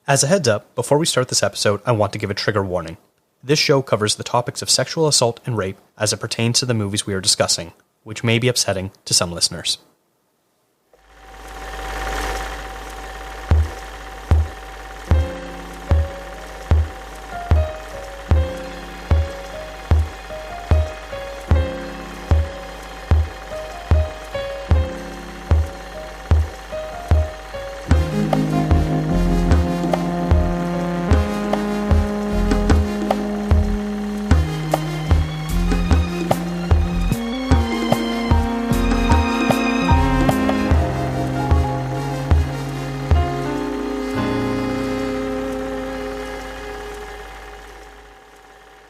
As a heads up, before we start this episode, I want to give a trigger warning. This show covers the topics of sexual assault and rape as it pertains to the movies we are discussing, which may be upsetting to some listeners.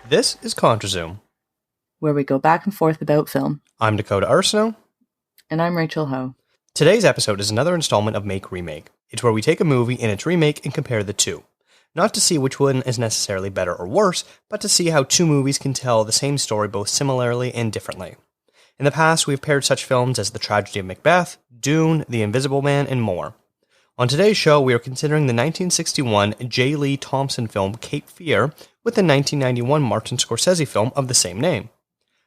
This is ContraZoom, where we go back and forth about film. I'm Dakota Arsenault. And I'm Rachel Ho. Today's episode is another installment of Make Remake. It's where we take a movie and its remake and compare the two. Not to see which one is necessarily better or worse, but to see how two movies can tell the same story both similarly and differently. In the past, we've paired such films as The Tragedy of Macbeth, Dune, The Invisible Man, and more. On today's show, we are considering the 1961 J. Lee Thompson film Cape Fear with the 1991 Martin Scorsese film of the same name.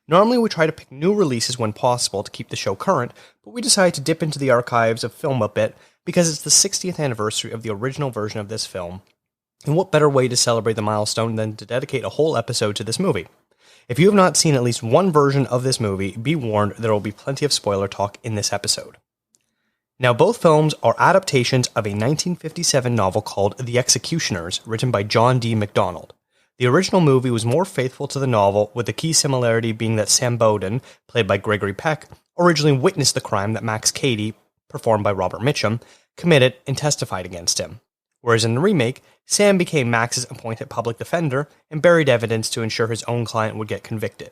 Normally, we try to pick new releases when possible to keep the show current, but we decided to dip into the archives of film a bit because it's the 60th anniversary of the original version of this film, and what better way to celebrate the milestone than to dedicate a whole episode to this movie. If you have not seen at least one version of this movie, be warned there will be plenty of spoiler talk in this episode. Now, both films are adaptations of a 1957 novel called The Executioners, written by John D. MacDonald. The original movie was more faithful to the novel, with the key similarity being that Sam Bowden, played by Gregory Peck, originally witnessed the crime that Max Cady, performed by Robert Mitchum, committed and testified against him. Whereas in the remake, Sam became Max's appointed public defender and buried evidence to ensure his own client would get convicted.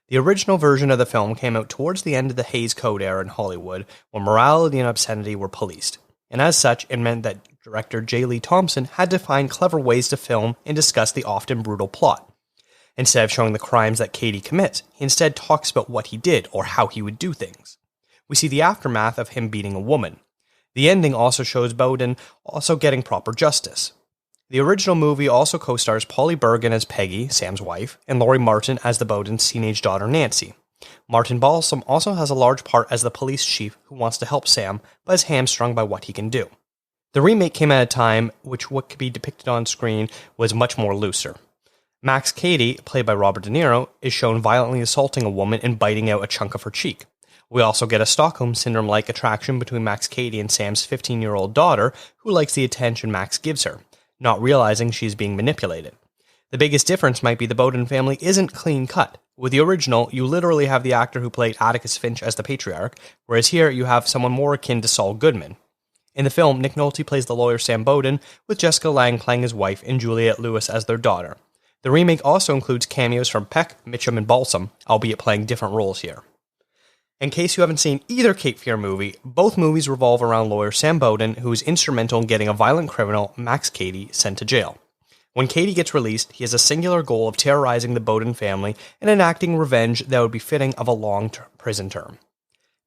The original version of the film came out towards the end of the Hays Code era in Hollywood, when morality and obscenity were policed, and as such, it meant that director J. Lee Thompson had to find clever ways to film and discuss the often brutal plot. Instead of showing the crimes that Cady commits, he instead talks about what he did or how he would do things. We see the aftermath of him beating a woman. The ending also shows Bowden also getting proper justice. The original movie also co-stars Polly Bergen as Peggy, Sam's wife, and Laurie Martin as the Bowden's teenage daughter Nancy. Martin Balsam also has a large part as the police chief who wants to help Sam, but is hamstrung by what he can do. The remake came at a time which what could be depicted on screen was much more looser. Max Cady, played by Robert De Niro, is shown violently assaulting a woman and biting out a chunk of her cheek. We also get a Stockholm Syndrome-like attraction between Max Cady and Sam's 15-year-old daughter, who likes the attention Max gives her, not realizing she is being manipulated. The biggest difference might be the Bowden family isn't clean-cut. With the original, you literally have the actor who played Atticus Finch as the patriarch, whereas here you have someone more akin to Saul Goodman. In the film, Nick Nolte plays the lawyer Sam Bowden, with Jessica Lange playing his wife and Juliette Lewis as their daughter. The remake also includes cameos from Peck, Mitchum, and Balsam, albeit playing different roles here. In case you haven't seen either Cape Fear movie, both movies revolve around lawyer Sam Bowden, who is instrumental in getting a violent criminal, Max Cady, sent to jail. When Cady gets released, he has a singular goal of terrorizing the Bowden family and enacting revenge that would be fitting of a long prison term.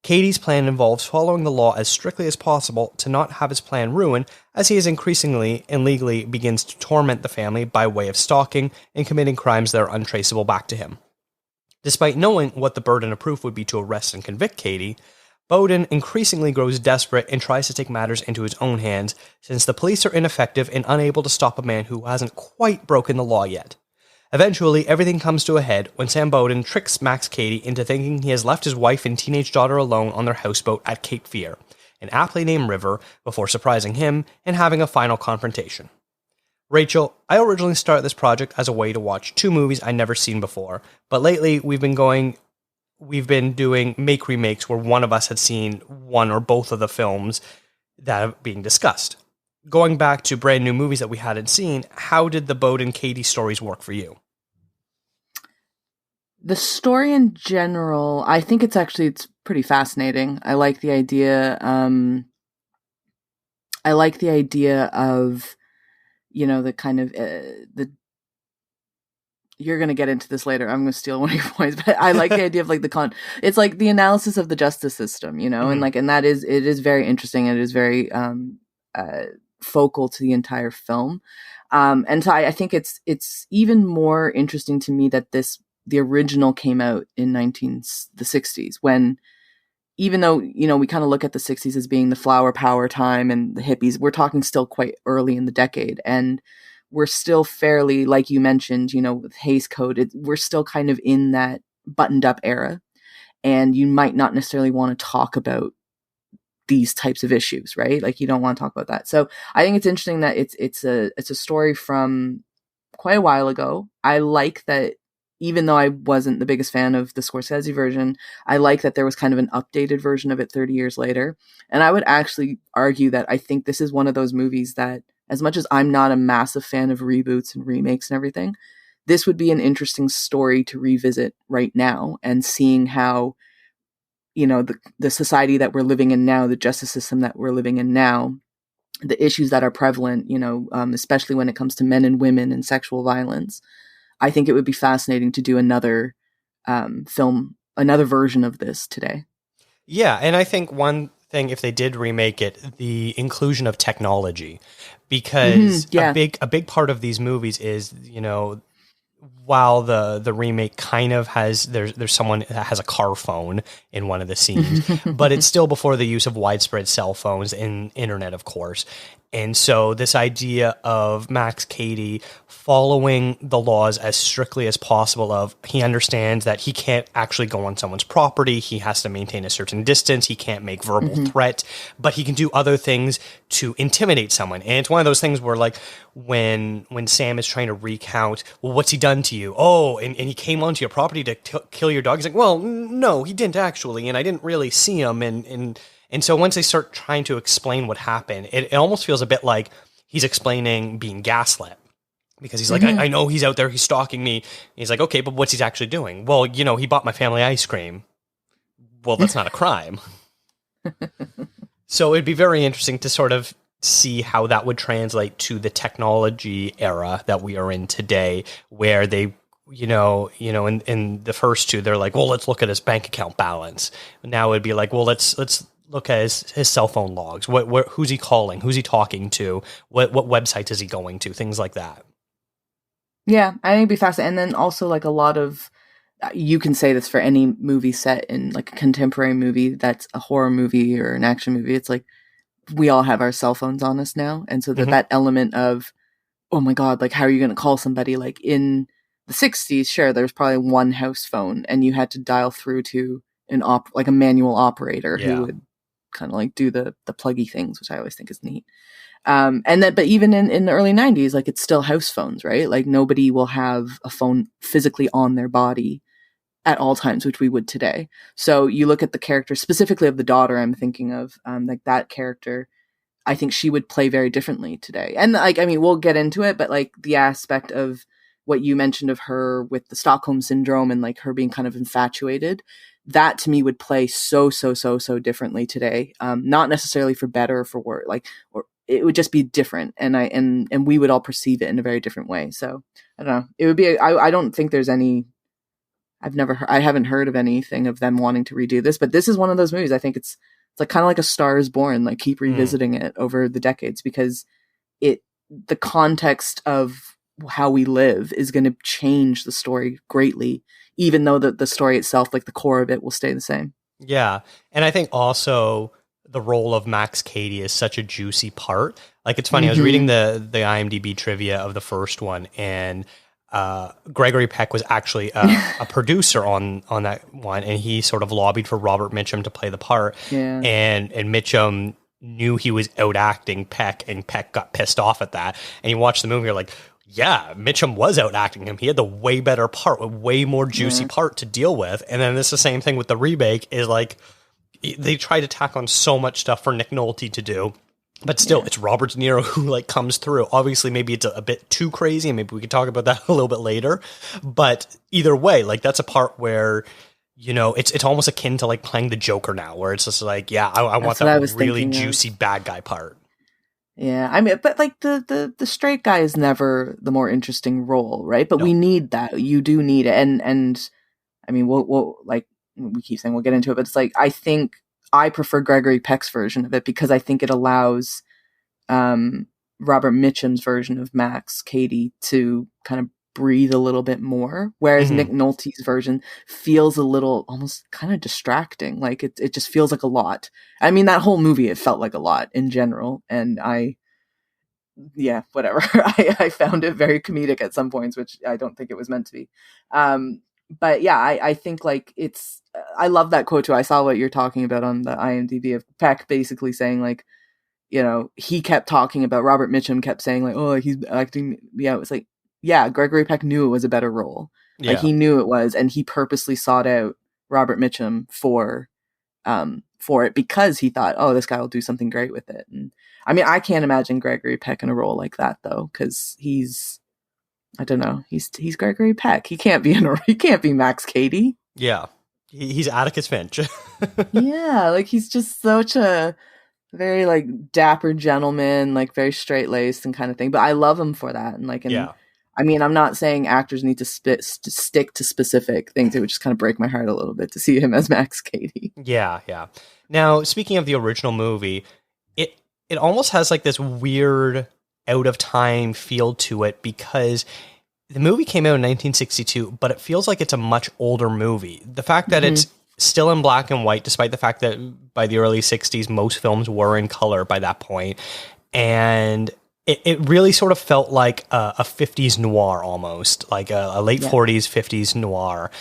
Cady's plan involves following the law as strictly as possible to not have his plan ruined, as he is increasingly and legally begins to torment the family by way of stalking and committing crimes that are untraceable back to him. Despite knowing what the burden of proof would be to arrest and convict Cady, Bowden increasingly grows desperate and tries to take matters into his own hands, since the police are ineffective and unable to stop a man who hasn't quite broken the law yet. Eventually, everything comes to a head when Sam Bowden tricks Max Cady into thinking he has left his wife and teenage daughter alone on their houseboat at Cape Fear, an aptly named river, before surprising him and having a final confrontation. Rachel, I originally started this project as a way to watch two movies I'd never seen before, but lately we've been doing make remakes where one of us had seen one or both of the films that are being discussed. Going back to brand new movies that we hadn't seen, how did the Bowden-Cady stories work for you? The story in general, I think it's pretty fascinating. I like the idea. Of, you know, the kind of you're going to get into this later. I'm going to steal one of your points, but I like the idea of like it's like the analysis of the justice system, you know, and it is very interesting. And it is very focal to the entire film. And so I think it's even more interesting to me that the original came out in the 60s, when, even though, we kind of look at the 60s as being the flower power time and the hippies, we're talking still quite early in the decade. And we're still fairly, like you mentioned, with Hays Code, we're still kind of in that buttoned up era. And you might not necessarily want to talk about these types of issues, right? Like, you don't want to talk about that. So I think it's interesting that it's a story from quite a while ago. I like that, even though I wasn't the biggest fan of the Scorsese version, I like that there was kind of an updated version of it 30 years later. And I would actually argue that I think this is one of those movies that, as much as I'm not a massive fan of reboots and remakes and everything, this would be an interesting story to revisit right now, and seeing how, the society that we're living in now, the justice system that we're living in now, the issues that are prevalent, especially when it comes to men and women and sexual violence. I think it would be fascinating to do another film, another version of this today. Yeah, and I think one thing, if they did remake it, the inclusion of technology, because a big part of these movies is, while the remake kind of has, there's someone that has a car phone in one of the scenes, but it's still before the use of widespread cell phones and internet, of course. And so this idea of Max Cady following the laws as strictly as possible, of he understands that he can't actually go on someone's property, he has to maintain a certain distance, he can't make verbal threat, but he can do other things to intimidate someone. And it's one of those things where, like, when Sam is trying to recount, well, what's he done to you? Oh, and he came onto your property to kill your dog. He's like, well, no, he didn't actually, and I didn't really see him, and so once they start trying to explain what happened, it almost feels a bit like he's explaining being gaslit. Because he's like, I know he's out there, he's stalking me. And he's like, okay, but what's he actually doing? Well, he bought my family ice cream. Well, that's not a crime. So it'd be very interesting to sort of see how that would translate to the technology era that we are in today, where they, in the first two, they're like, well, let's look at his bank account balance. Now it'd be like, well, let's look at his cell phone logs. Who's he calling? Who's he talking to? What website is he going to? Things like that. Yeah, I think it'd be fascinating. And then also, like, a lot of, you can say this for any movie set in, like, a contemporary movie that's a horror movie or an action movie. It's like, we all have our cell phones on us now. And so that element of, oh my God, like, how are you going to call somebody? Like, in the 60s, sure, there's probably one house phone, and you had to dial through to like a manual operator who would kind of like do the pluggy things, which I always think is neat. But even in the early 90s, like, it's still house phones, right? Like, nobody will have a phone physically on their body at all times, which we would today. So you look at the character specifically of the daughter I'm thinking of, like, that character, I think she would play very differently today. And, like, I mean, we'll get into it, but, like, the aspect of what you mentioned of her with the Stockholm syndrome and, like, her being kind of infatuated, that to me would play so differently today. Not necessarily for better or for worse, like, or it would just be different. And we would all perceive it in a very different way. So I don't know. It would be, I don't think there's any, I haven't heard of anything of them wanting to redo this, but this is one of those movies. I think it's like kind of like A Star is Born, like, keep revisiting it over the decades, because the context of how we live is going to change the story greatly, even though the story itself, like, the core of it, will stay the same. Yeah. And I think also the role of Max Cady is such a juicy part. Like, it's funny, I was reading the IMDb trivia of the first one, and Gregory Peck was actually a producer on that one, and he sort of lobbied for Robert Mitchum to play the part. Yeah. And Mitchum knew he was out acting Peck, and Peck got pissed off at that. And you watch the movie, you're like, yeah, Mitchum was out acting him. He had the way better part, a way more juicy part to deal with. And then it's the same thing with the remake, is like, they try to tack on so much stuff for Nick Nolte to do. But still, it's Robert De Niro who, like, comes through. Obviously, maybe it's a bit too crazy, and maybe we could talk about that a little bit later. But either way, like, that's a part where, it's almost akin to, like, playing the Joker now, where it's just like, yeah, I want that really juicy bad guy part. Yeah, I mean, but, like, the straight guy is never the more interesting role, right? But we need that. You do need it, and I mean, we'll like, we keep saying we'll get into it, but it's like, I think I prefer Gregory Peck's version of it, because I think it allows Robert Mitchum's version of Max Cady to kind of breathe a little bit more, whereas Nick Nolte's version feels a little almost kind of distracting. Like it just feels like a lot. I mean, that whole movie, it felt like a lot in general, and whatever. I found it very comedic at some points, which I don't think it was meant to be. But yeah, I think like I love that quote too. I saw what you're talking about on the IMDb of Peck basically saying like, you know, he kept talking about Robert Mitchum kept saying like, oh, he's acting. Yeah, it was like, yeah, Gregory Peck knew it was a better role. Yeah. Like he knew it was, and he purposely sought out Robert Mitchum for it because he thought, oh, this guy will do something great with it. And I mean, I can't imagine Gregory Peck in a role like that though, because I don't know, he's Gregory Peck. He can't be Max Cady. Yeah, he's Atticus Finch. Yeah, like he's just such a very like dapper gentleman, like very straight laced and kind of thing. But I love him for that. And like, yeah. I mean, I'm not saying actors need to stick to specific things. It would just kind of break my heart a little bit to see him as Max Cady. Yeah, yeah. Now, speaking of the original movie, it almost has like this weird out of time feel to it because the movie came out in 1962, but it feels like it's a much older movie. The fact that it's still in black and white, despite the fact that by the early 60s, most films were in color by that point. And it really sort of felt like a 50s noir almost, like a late 40s, 50s noir.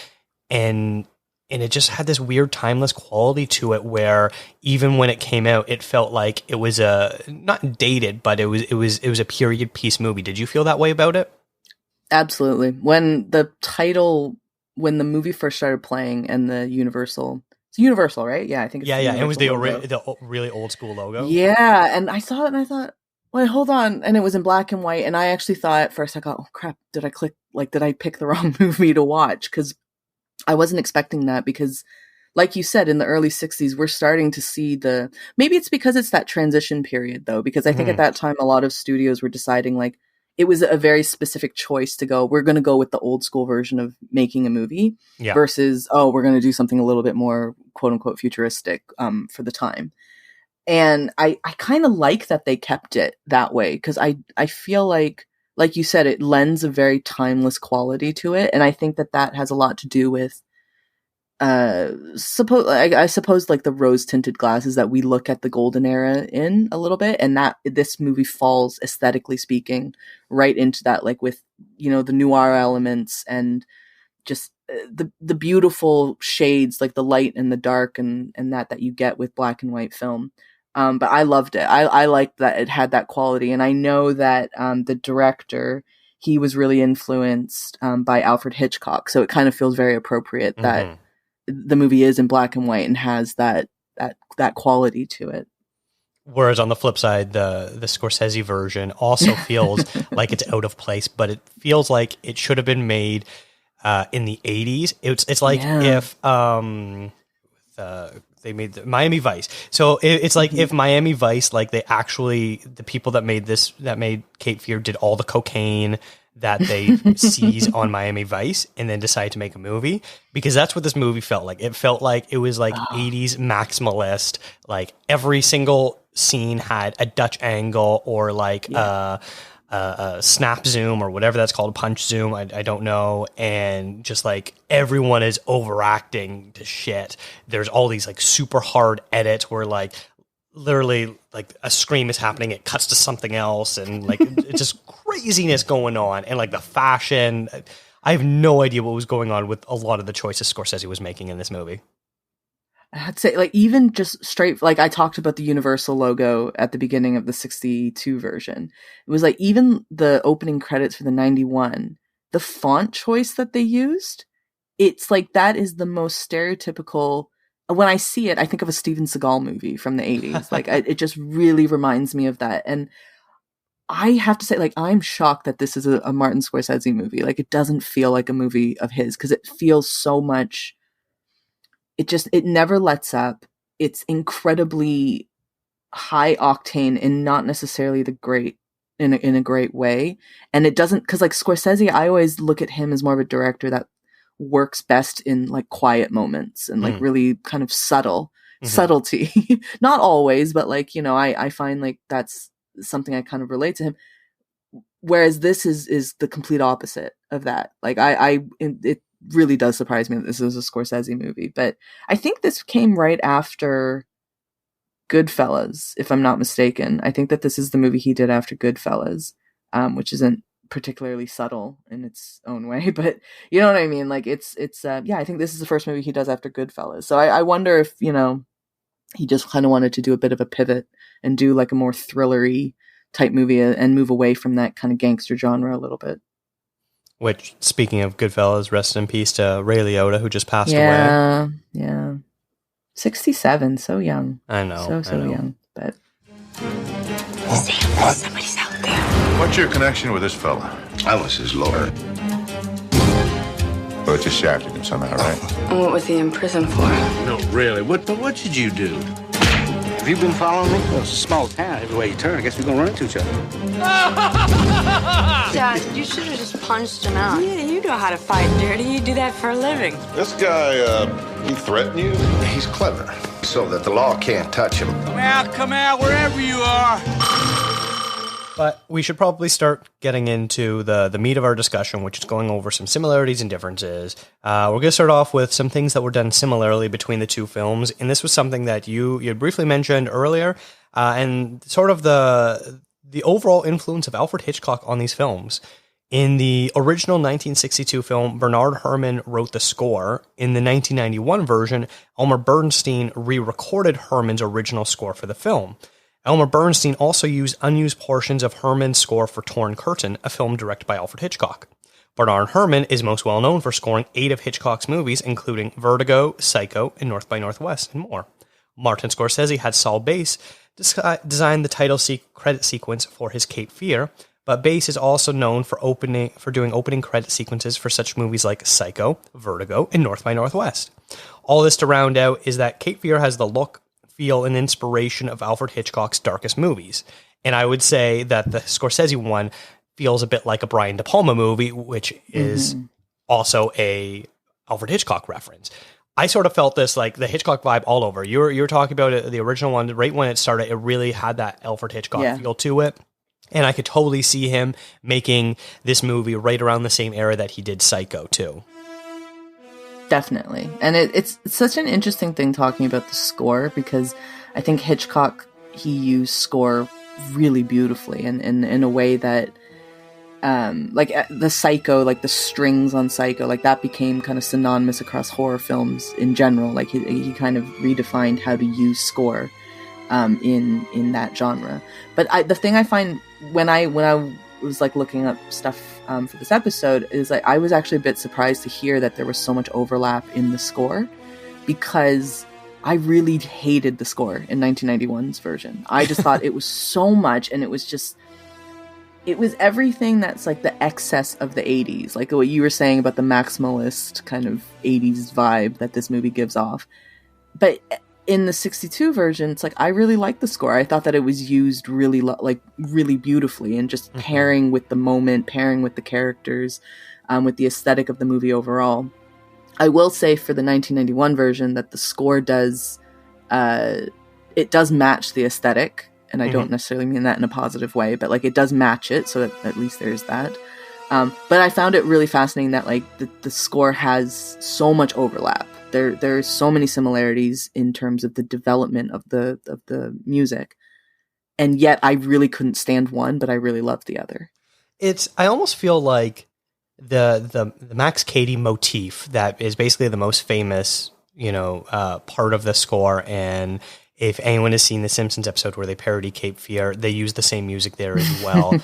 And it just had this weird timeless quality to it where even when it came out, it felt like it was not dated, but it was a period piece movie. Did you feel that way about it? Absolutely. When the movie first started playing and it's Universal, right? Yeah, I think it's yeah. It was the really old school logo. Yeah, and I saw it and I thought, wait, hold on. And it was in black and white. And I actually thought at first, I thought, oh crap, did I pick the wrong movie to watch? Because I wasn't expecting that because like you said, in the early 60s, we're starting to see maybe it's because it's that transition period though, because I think at that time, a lot of studios were deciding like, it was a very specific choice to go, we're going to go with the old school version of making a movie versus, we're going to do something a little bit more quote unquote futuristic for the time. And I kind of like that they kept it that way because I feel like you said, it lends a very timeless quality to it. And I think that has a lot to do with I suppose like the rose tinted glasses that we look at the golden era in a little bit, and that this movie falls aesthetically speaking right into that, like with, you know, the noir elements and just the beautiful shades, like the light and the dark and that you get with black and white film. But I loved it. I liked that it had that quality. And I know that the director, he was really influenced by Alfred Hitchcock. So it kind of feels very appropriate that the movie is in black and white and has that quality to it. Whereas on the flip side, the Scorsese version also feels like it's out of place, but it feels like it should have been made in the 80s. It's like if they made the Miami Vice. So it's like if Miami Vice, like the people that made Cape Fear did all the cocaine that they seize on Miami Vice and then decide to make a movie, because that's what this movie felt like. It felt like it was like 80s maximalist, like every single scene had a Dutch angle or like a snap zoom or whatever that's called, a punch zoom, I don't know, and just like everyone is overacting to shit. There's all these like super hard edits where like literally like a scream is happening, it cuts to something else, and like it's just craziness going on. And like the fashion, I have no idea what was going on with a lot of the choices Scorsese was making in this movie. I'd say like even just straight, like I talked about the Universal logo at the beginning of the 62 version. It was like even the opening credits for the 91, the font choice that they used, it's like that is the most stereotypical. When I see it, I think of a Steven Seagal movie from the 80s. Like it just really reminds me of that. And I have to say, like, I'm shocked that this is a Martin Scorsese movie. Like, it doesn't feel like a movie of his because it feels so much. It never lets up. It's incredibly high octane and not necessarily in a great way. And it doesn't, because like Scorsese, I always look at him as more of a director that works best in like quiet moments and like really kind of subtlety. Not always, but like, you know, I find like that's something I kind of relate to him. Whereas this is the complete opposite of that. Like it really does surprise me that this is a Scorsese movie, but I think this came right after Goodfellas, if I'm not mistaken. I think that this is the movie he did after Goodfellas, which isn't particularly subtle in its own way, but you know what I mean? Like it's yeah, I think this is the first movie he does after Goodfellas. So I wonder if, you know, he just kind of wanted to do a bit of a pivot and do like a more thrillery type movie and move away from that kind of gangster genre a little bit. Which, speaking of Goodfellas, rest in peace to Ray Liotta, who just passed away. Yeah. 67, so young. I know. So young. But Sam, somebody's out there. What's your connection with this fella? I was his lawyer. Well, it just shafted him somehow, right? And what was he in prison for? No, really. What did you do? Have you been following me? Well, it's a small town. Everywhere you turn, I guess we're gonna run into each other. Dad, you should have just punched him out. Yeah, you know how to fight dirty. You do that for a living. This guy, he threatened you? He's clever, so that the law can't touch him. Come out, wherever you are. But we should probably start getting into the meat of our discussion, which is going over some similarities and differences. We're going to start off with some things that were done similarly between the two films, and this was something that you had briefly mentioned earlier, and sort of the overall influence of Alfred Hitchcock on these films. In the original 1962 film, Bernard Herrmann wrote the score. In the 1991 version, Elmer Bernstein re-recorded Herrmann's original score for the film. Elmer Bernstein also used unused portions of Herrmann's score for Torn Curtain, a film directed by Alfred Hitchcock. Bernard Herrmann is most well known for scoring 8 of Hitchcock's movies, including Vertigo, Psycho, and North by Northwest, and more. Martin Scorsese had Saul Bass design the title credit sequence for his Cape Fear, but Bass is also known for doing opening credit sequences for such movies like Psycho, Vertigo, and North by Northwest. All this to round out is that Cape Fear has the look, feel, and inspiration of Alfred Hitchcock's darkest movies. And I would say that the Scorsese one feels a bit like a Brian De Palma movie, which is also a Alfred Hitchcock reference. I sort of felt this, like, the Hitchcock vibe all over. You were talking about it, the original one, right when it started, it really had that Alfred Hitchcock feel to it. And I could totally see him making this movie right around the same era that he did Psycho, too. Definitely. And it's such an interesting thing talking about the score, because I think Hitchcock, he used score really beautifully and in a way that like the Psycho, like the strings on Psycho, like that became kind of synonymous across horror films in general. Like he kind of redefined how to use score in that genre. But the thing I find when I was like looking up stuff for this episode is like I was actually a bit surprised to hear that there was so much overlap in the score, because I really hated the score in 1991's version. I just thought it was so much, and it was everything that's like the excess of the 80s, like what you were saying about the maximalist kind of 80s vibe that this movie gives off. But in the 62 version, it's like I really liked the score. I thought that it was used really really beautifully, and just pairing with the moment, pairing with the characters, with the aesthetic of the movie overall. I will say for the 1991 version that the score does match the aesthetic, and I don't necessarily mean that in a positive way, but like it does match it, so at least there's that. But I found it really fascinating that like the score has so much overlap. There's so many similarities in terms of the development of the music, and yet I really couldn't stand one, but I really loved the other. I almost feel like the Max Cady motif that is basically the most famous, part of the score. And if anyone has seen the Simpsons episode where they parody Cape Fear, they use the same music there as well.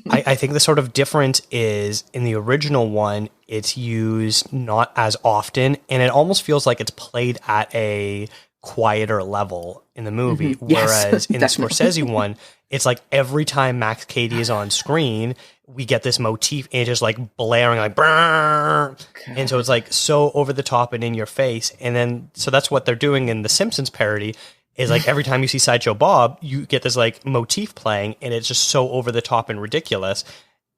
I think the sort of difference is in the original one, it's used not as often, and it almost feels like it's played at a quieter level in the movie. Whereas in the Scorsese one, it's like every time Max Cady is on screen, we get this motif and it's just like blaring like brrr. And so it's like so over the top and in your face. And then so that's what they're doing in the Simpsons parody, is like every time you see Sideshow Bob, you get this like motif playing, and it's just so over the top and ridiculous.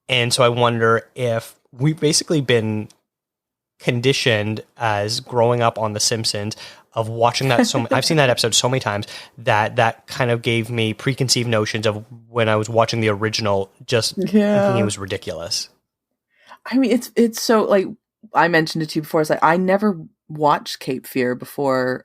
And so I wonder if we've basically been conditioned as growing up on The Simpsons of watching that. I've seen that episode so many times that kind of gave me preconceived notions of when I was watching the original, just thinking it was ridiculous. I mean, it's so, like, I mentioned it to you before. It's like, I never watched Cape Fear before.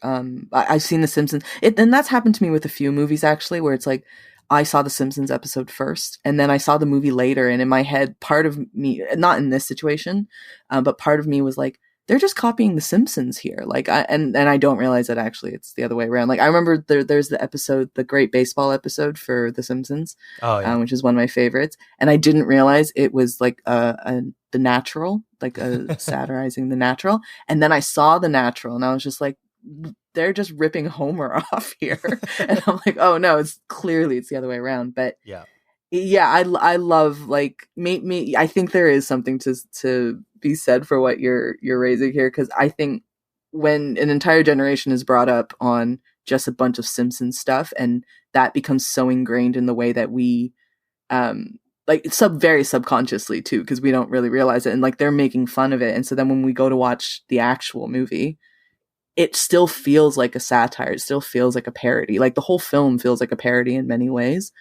I've seen The Simpsons. And that's happened to me with a few movies, actually, where it's like, I saw The Simpsons episode first, and then I saw the movie later. And in my head, part of me, not in this situation, but part of me was like, they're just copying The Simpsons here. Like, and I don't realize that actually it's the other way around. Like, I remember there's the episode, the Great Baseball episode for The Simpsons, which is one of my favorites. And I didn't realize it was like The Natural, like satirizing The Natural. And then I saw The Natural, and I was just like, they're just ripping Homer off here. And I'm like, oh no, it's the other way around. But yeah, I love, like, me. I think there is something to be said for what you're raising here, because I think when an entire generation is brought up on just a bunch of Simpsons stuff, and that becomes so ingrained in the way that we, like, very subconsciously too, because we don't really realize it, and like they're making fun of it, and so then when we go to watch the actual movie, it still feels like a satire. It still feels like a parody. Like, the whole film feels like a parody in many ways.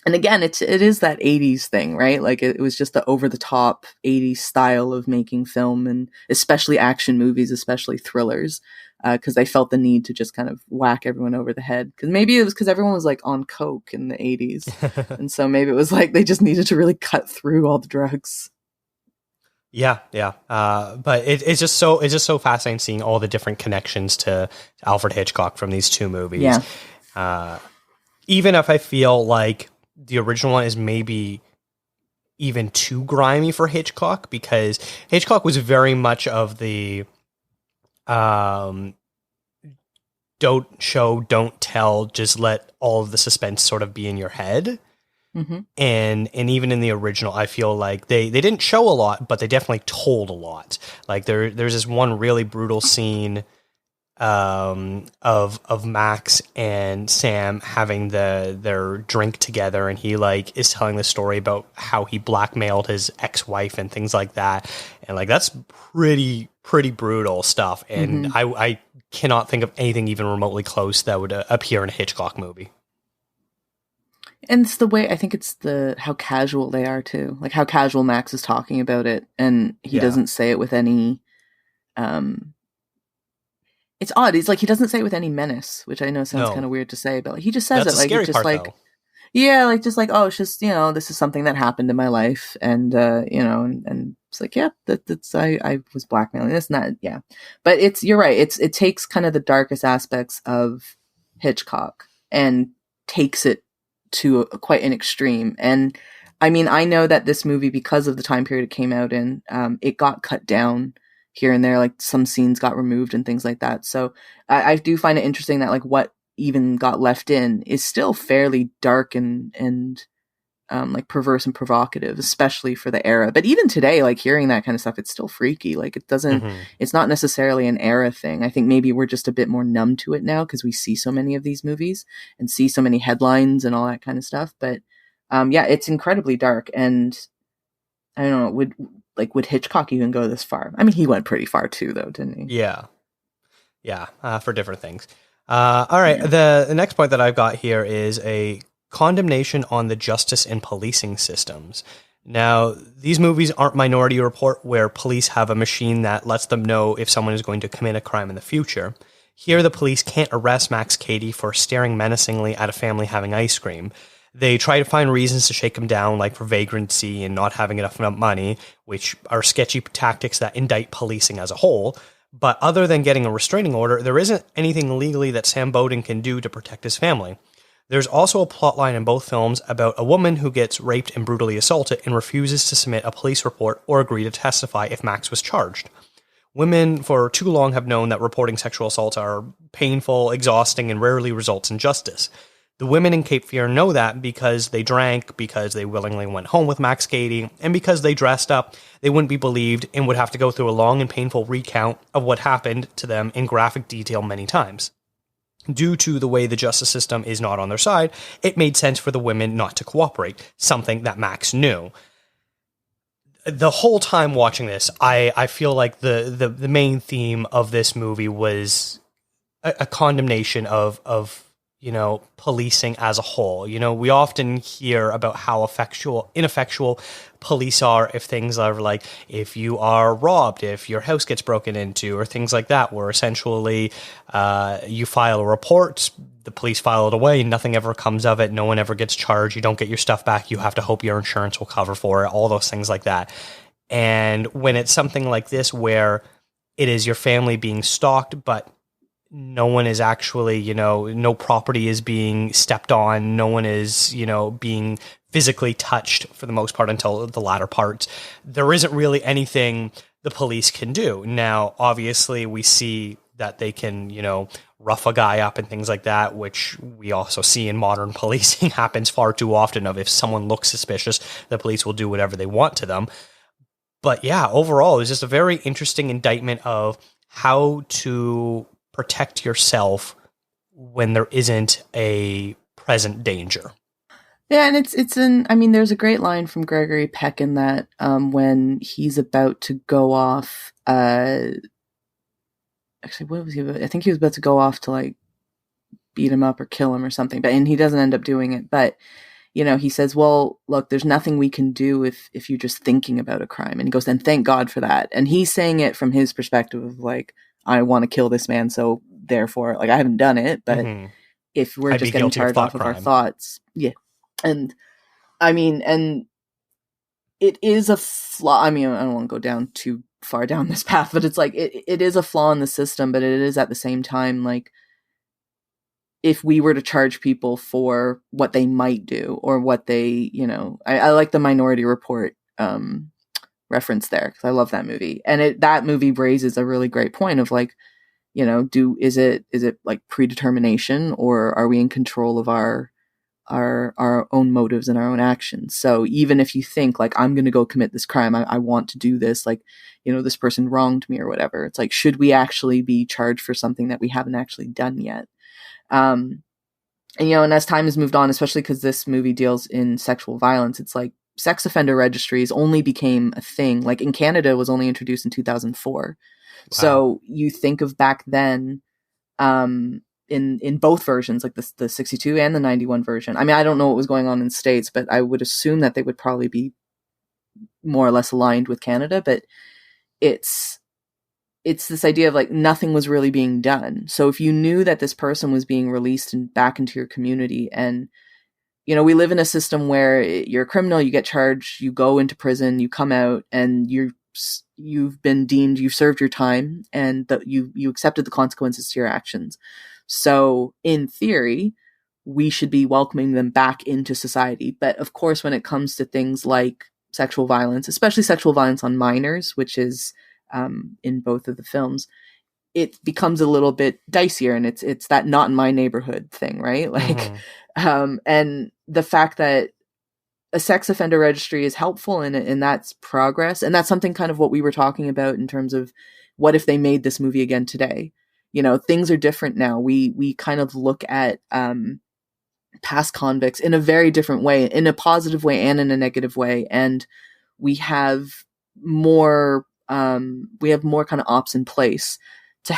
And again, it is that 80s thing, right? Like, it was just the over-the-top 80s style of making film, and especially action movies, especially thrillers, because they felt the need to just kind of whack everyone over the head. Because maybe it was because everyone was, like, on coke in the 80s. And so maybe it was like they just needed to really cut through all the drugs. Yeah. But it's just so fascinating seeing all the different connections to Alfred Hitchcock from these two movies. Yeah. Even if I feel like the original one is maybe even too grimy for Hitchcock, because Hitchcock was very much of the don't show, don't tell, just let all of the suspense sort of be in your head. Mm-hmm. And even in the original, I feel like they didn't show a lot, but they definitely told a lot. Like, there's this one really brutal scene of Max and Sam having their drink together, and he, like, is telling the story about how he blackmailed his ex-wife and things like that, and, like, that's pretty brutal stuff. And I cannot think of anything even remotely close that would appear in a Hitchcock movie. And it's the way, I think it's how casual they are too. Like, how casual Max is talking about it, and he doesn't say it with any, it's odd. It's like, he doesn't say it with any menace, which I know sounds kind of weird to say, but like, he just says it like, it's just like, though. Yeah, like, just like, oh, it's just, this is something that happened in my life. And, and it's like, yeah, that's, I was blackmailing this and that. Yeah. But you're right. It takes kind of the darkest aspects of Hitchcock and takes it to quite an extreme. And I mean, I know that this movie, because of the time period it came out in, it got cut down here and there, like some scenes got removed and things like that. So I do find it interesting that, like, what even got left in is still fairly dark and like perverse and provocative, especially for the era. But even today, like, hearing that kind of stuff, it's still freaky. Like, it doesn't, it's not necessarily an era thing. I think maybe we're just a bit more numb to it now because we see so many of these movies and see so many headlines and all that kind of stuff. But yeah, it's incredibly dark. And I don't know, would Hitchcock even go this far? I mean, he went pretty far too, though, didn't he? Yeah, for different things. All right, the next point that I've got here is a condemnation on the justice and policing systems. Now, these movies aren't Minority Report, where police have a machine that lets them know if someone is going to commit a crime in the future. Here, the police can't arrest Max Cady for staring menacingly at a family having ice cream. They try to find reasons to shake him down, like for vagrancy and not having enough money, which are sketchy tactics that indict policing as a whole. But other than getting a restraining order, there isn't anything legally that Sam Bowden can do to protect his family. There's also a plotline in both films about a woman who gets raped and brutally assaulted and refuses to submit a police report or agree to testify if Max was charged. Women for too long have known that reporting sexual assaults are painful, exhausting, and rarely results in justice. The women in Cape Fear know that because they drank, because they willingly went home with Max Cady, and because they dressed up, they wouldn't be believed and would have to go through a long and painful recount of what happened to them in graphic detail many times. Due to the way the justice system is not on their side, it made sense for the women not to cooperate, something that Max knew. the whole time watching this, I feel like the main theme of this movie was a condemnation of policing as a whole. We often hear about how ineffectual police are if things are like, if you are robbed, if your house gets broken into, or things like that, where essentially you file a report, the police file it away, nothing ever comes of it, no one ever gets charged, you don't get your stuff back, you have to hope your insurance will cover for it, all those things like that. And when it's something like this where it is your family being stalked, but no one is actually, no property is being stepped on. No one is, being physically touched for the most part until the latter parts. There isn't really anything the police can do. Now, obviously, we see that they can, rough a guy up and things like that, which we also see in modern policing happens far too often of if someone looks suspicious, the police will do whatever they want to them. But yeah, overall, it's just a very interesting indictment of how to protect yourself when there isn't a present danger. Yeah, and there's a great line from Gregory Peck in that when he's about to go off, actually, what was he about? I think he was about to go off to like beat him up or kill him or something, and he doesn't end up doing it. But, he says, well, look, there's nothing we can do if you're just thinking about a crime. And he goes, then thank God for that. And he's saying it from his perspective of like, I want to kill this man, so therefore, like, I haven't done it, but if we're just getting charged off of our thoughts, yeah. And and it is a flaw. I don't want to go down too far down this path, but it's like, it is a flaw in the system, but it is at the same time, like, if we were to charge people for what they might do or what they, I like the Minority Report, reference there because I love that movie, and that movie raises a really great point of like, is it like predetermination, or are we in control of our own motives and our own actions? So even if you think like, I'm going to go commit this crime, I want to do this, like, this person wronged me or whatever, it's like, should we actually be charged for something that we haven't actually done yet? And as time has moved on, especially because this movie deals in sexual violence, it's like sex offender registries only became a thing. Like in Canada, it was only introduced in 2004. Wow. So you think of back then, in both versions, like the 62 and the 91 version. I don't know what was going on in the States, but I would assume that they would probably be more or less aligned with Canada. But it's this idea of like, nothing was really being done. So if you knew that this person was being released and back into your community, and we live in a system where you're a criminal, you get charged, you go into prison, you come out, and you've been deemed, you've served your time, and you accepted the consequences to your actions. So in theory, we should be welcoming them back into society. But of course, when it comes to things like sexual violence, especially sexual violence on minors, which is in both of the films, it becomes a little bit dicier, and it's that not in my neighborhood thing, right? Like, and the fact that a sex offender registry is helpful, and that's progress. And that's something kind of what we were talking about in terms of what if they made this movie again today? Things are different now. We kind of look at past convicts in a very different way, in a positive way and in a negative way. And we have more kind of ops in place to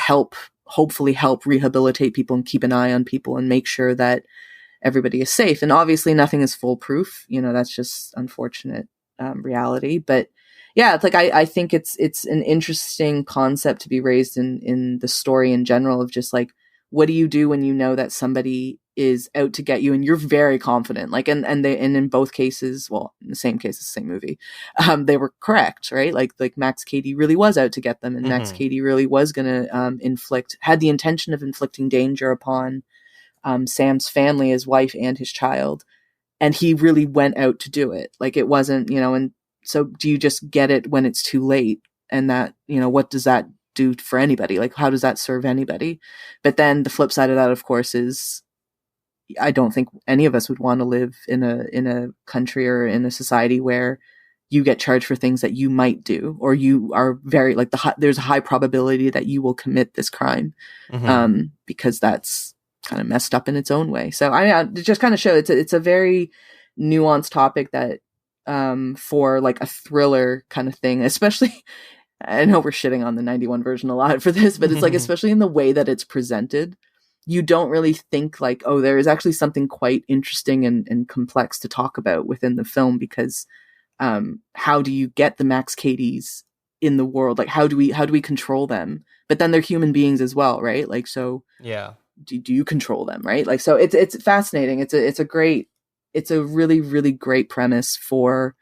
hopefully help rehabilitate people and keep an eye on people and make sure that everybody is safe. And obviously nothing is foolproof. That's just unfortunate reality. But yeah, it's like, I think it's an interesting concept to be raised in the story in general of just like, what do you do when you know that somebody is out to get you and you're very confident, like, and in both cases, well, in the same case, the same movie, they were correct, right? Like Max Cady really was out to get them, and Max Cady really was going to had the intention of inflicting danger upon Sam's family, his wife and his child. And he really went out to do it. Like, it wasn't, and so do you just get it when it's too late? And that, what does that do for anybody? Like, how does that serve anybody? But then the flip side of that, of course, is I don't think any of us would want to live in a country or in a society where you get charged for things that you might do, or you are very like there's a high probability that you will commit this crime, because that's kind of messed up in its own way. So it just kind of shows it's a very nuanced topic that for like a thriller kind of thing, especially. I know we're shitting on the 91 version a lot for this, but it's like, especially in the way that it's presented, you don't really think like, oh, there is actually something quite interesting and complex to talk about within the film, because how do you get the Max Cadys in the world? Like, how do we control them? But then they're human beings as well, right? Like, so yeah, do you control them, right? Like, so it's fascinating. It's a really, really great premise for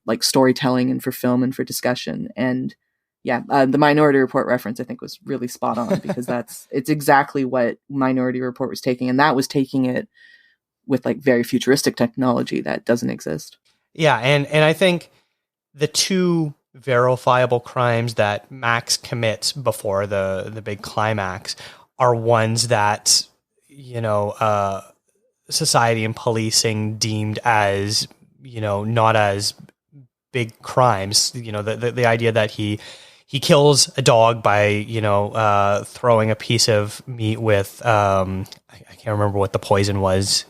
like storytelling and for film and for discussion. And yeah, the Minority Report reference I think was really spot on, because it's exactly what Minority Report was taking, and that was taking it with like very futuristic technology that doesn't exist. Yeah, and I think the two verifiable crimes that Max commits before the big climax are ones that, you know, society and policing deemed as, you know, not as big crimes. You know, the idea that he kills a dog by, you know, throwing a piece of meat with, I can't remember what the poison was.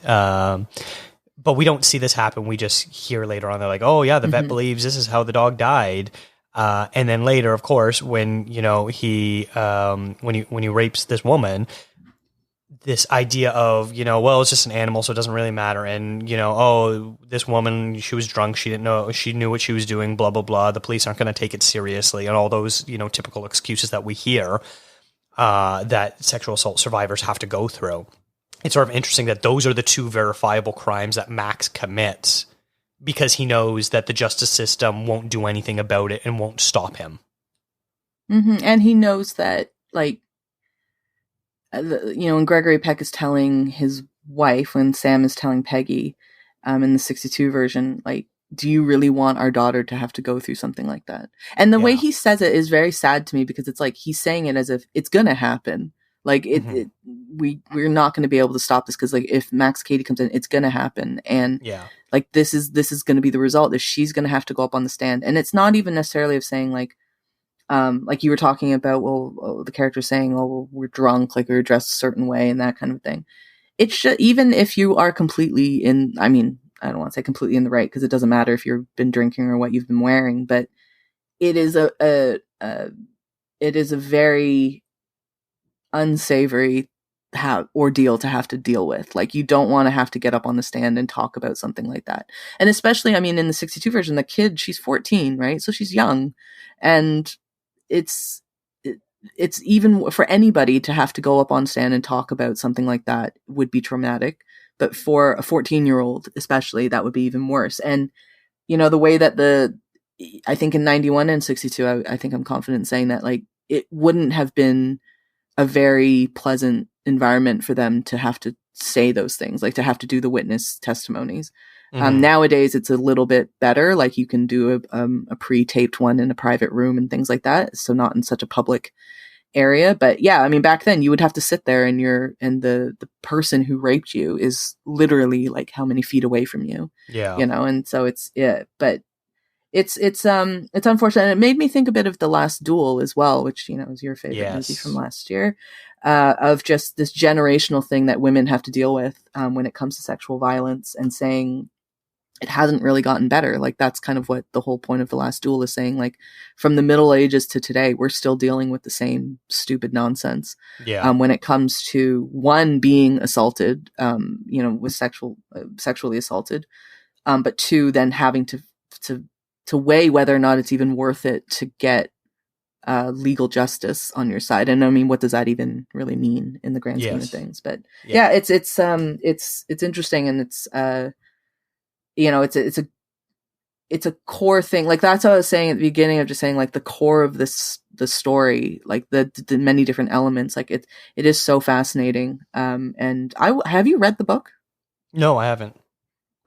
But we don't see this happen. We just hear later on, they're like, oh yeah, the vet believes this is how the dog died. And then later, of course, when, you know, when he rapes this woman, this idea of, you know, well, it's just an animal, so it doesn't really matter. And, you know, oh, this woman, she was drunk. She knew what she was doing, blah, blah, blah. The police aren't going to take it seriously. And all those, you know, typical excuses that we hear that sexual assault survivors have to go through. It's sort of interesting that those are the two verifiable crimes that Max commits, because he knows that the justice system won't do anything about it and won't stop him. Mm-hmm. And he knows that, like, you know, when Gregory Peck is telling his wife, when Sam is telling Peggy in the 62 version, like, do you really want our daughter to have to go through something like that? And the way he says it is very sad to me, because it's like he's saying it as if it's going to happen. Like, we're not going to be able to stop this, because, like, if Max Cady comes in, it's going to happen. And like, this is going to be the result, that she's going to have to go up on the stand. And it's not even necessarily of saying like you were talking about, well, the character saying, oh, well, we're drunk, like we were dressed a certain way and that kind of thing. It should, even if you are completely in, I mean, I don't want to say completely in the right, because it doesn't matter if you've been drinking or what you've been wearing, but it is a very unsavory ordeal to have to deal with. Like, you don't want to have to get up on the stand and talk about something like that. And especially, I mean, in the 62 version, the kid, she's 14, right? So she's young, and it's even for anybody to have to go up on stand and talk about something like that would be traumatic. But for a 14-year-old, especially, that would be even worse. And, you know, the way that I think in 91 and 62, I think I'm confident in saying that, like, it wouldn't have been a very pleasant environment for them to have to say those things, like to have to do the witness testimonies. Nowadays, it's a little bit better. Like, you can do a pre-taped one in a private room and things like that. So not in such a public area. But yeah, I mean, back then you would have to sit there, and the person who raped you is literally like how many feet away from you. Yeah. You know, and so but it's unfortunate. And it made me think a bit of The Last Duel as well, which, you know, is your favorite movie from last year, of just this generational thing that women have to deal with when it comes to sexual violence, and saying it hasn't really gotten better. Like, that's kind of what the whole point of The Last Duel is saying. Like, from the Middle Ages to today, we're still dealing with the same stupid nonsense. Yeah. When it comes to one being assaulted, you know, with sexually assaulted, but two, then having to weigh whether or not it's even worth it to get legal justice on your side. And I mean, what does that even really mean in the grand scheme of things? But yeah, it's interesting, and it's you know, it's a core thing. Like, that's what I was saying at the beginning, of just saying, like, the core of the story, like the many different elements, like it is so fascinating. And have you read the book? No, I haven't.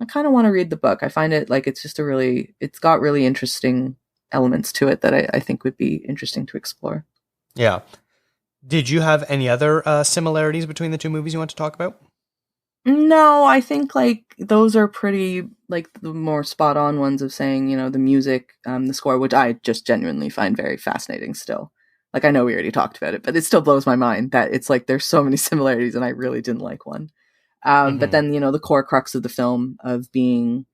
I kind of want to read the book. I find it, like, it's got really interesting elements to it that I think would be interesting to explore. Yeah. Did you have any other similarities between the two movies you want to talk about? No, I think, like, those are pretty, like, the more spot on ones of saying, you know, the music, the score, which I just genuinely find very fascinating still. Like, I know we already talked about it, but it still blows my mind that it's like there's so many similarities, and I really didn't like one. But then, you know, the core crux of the film of being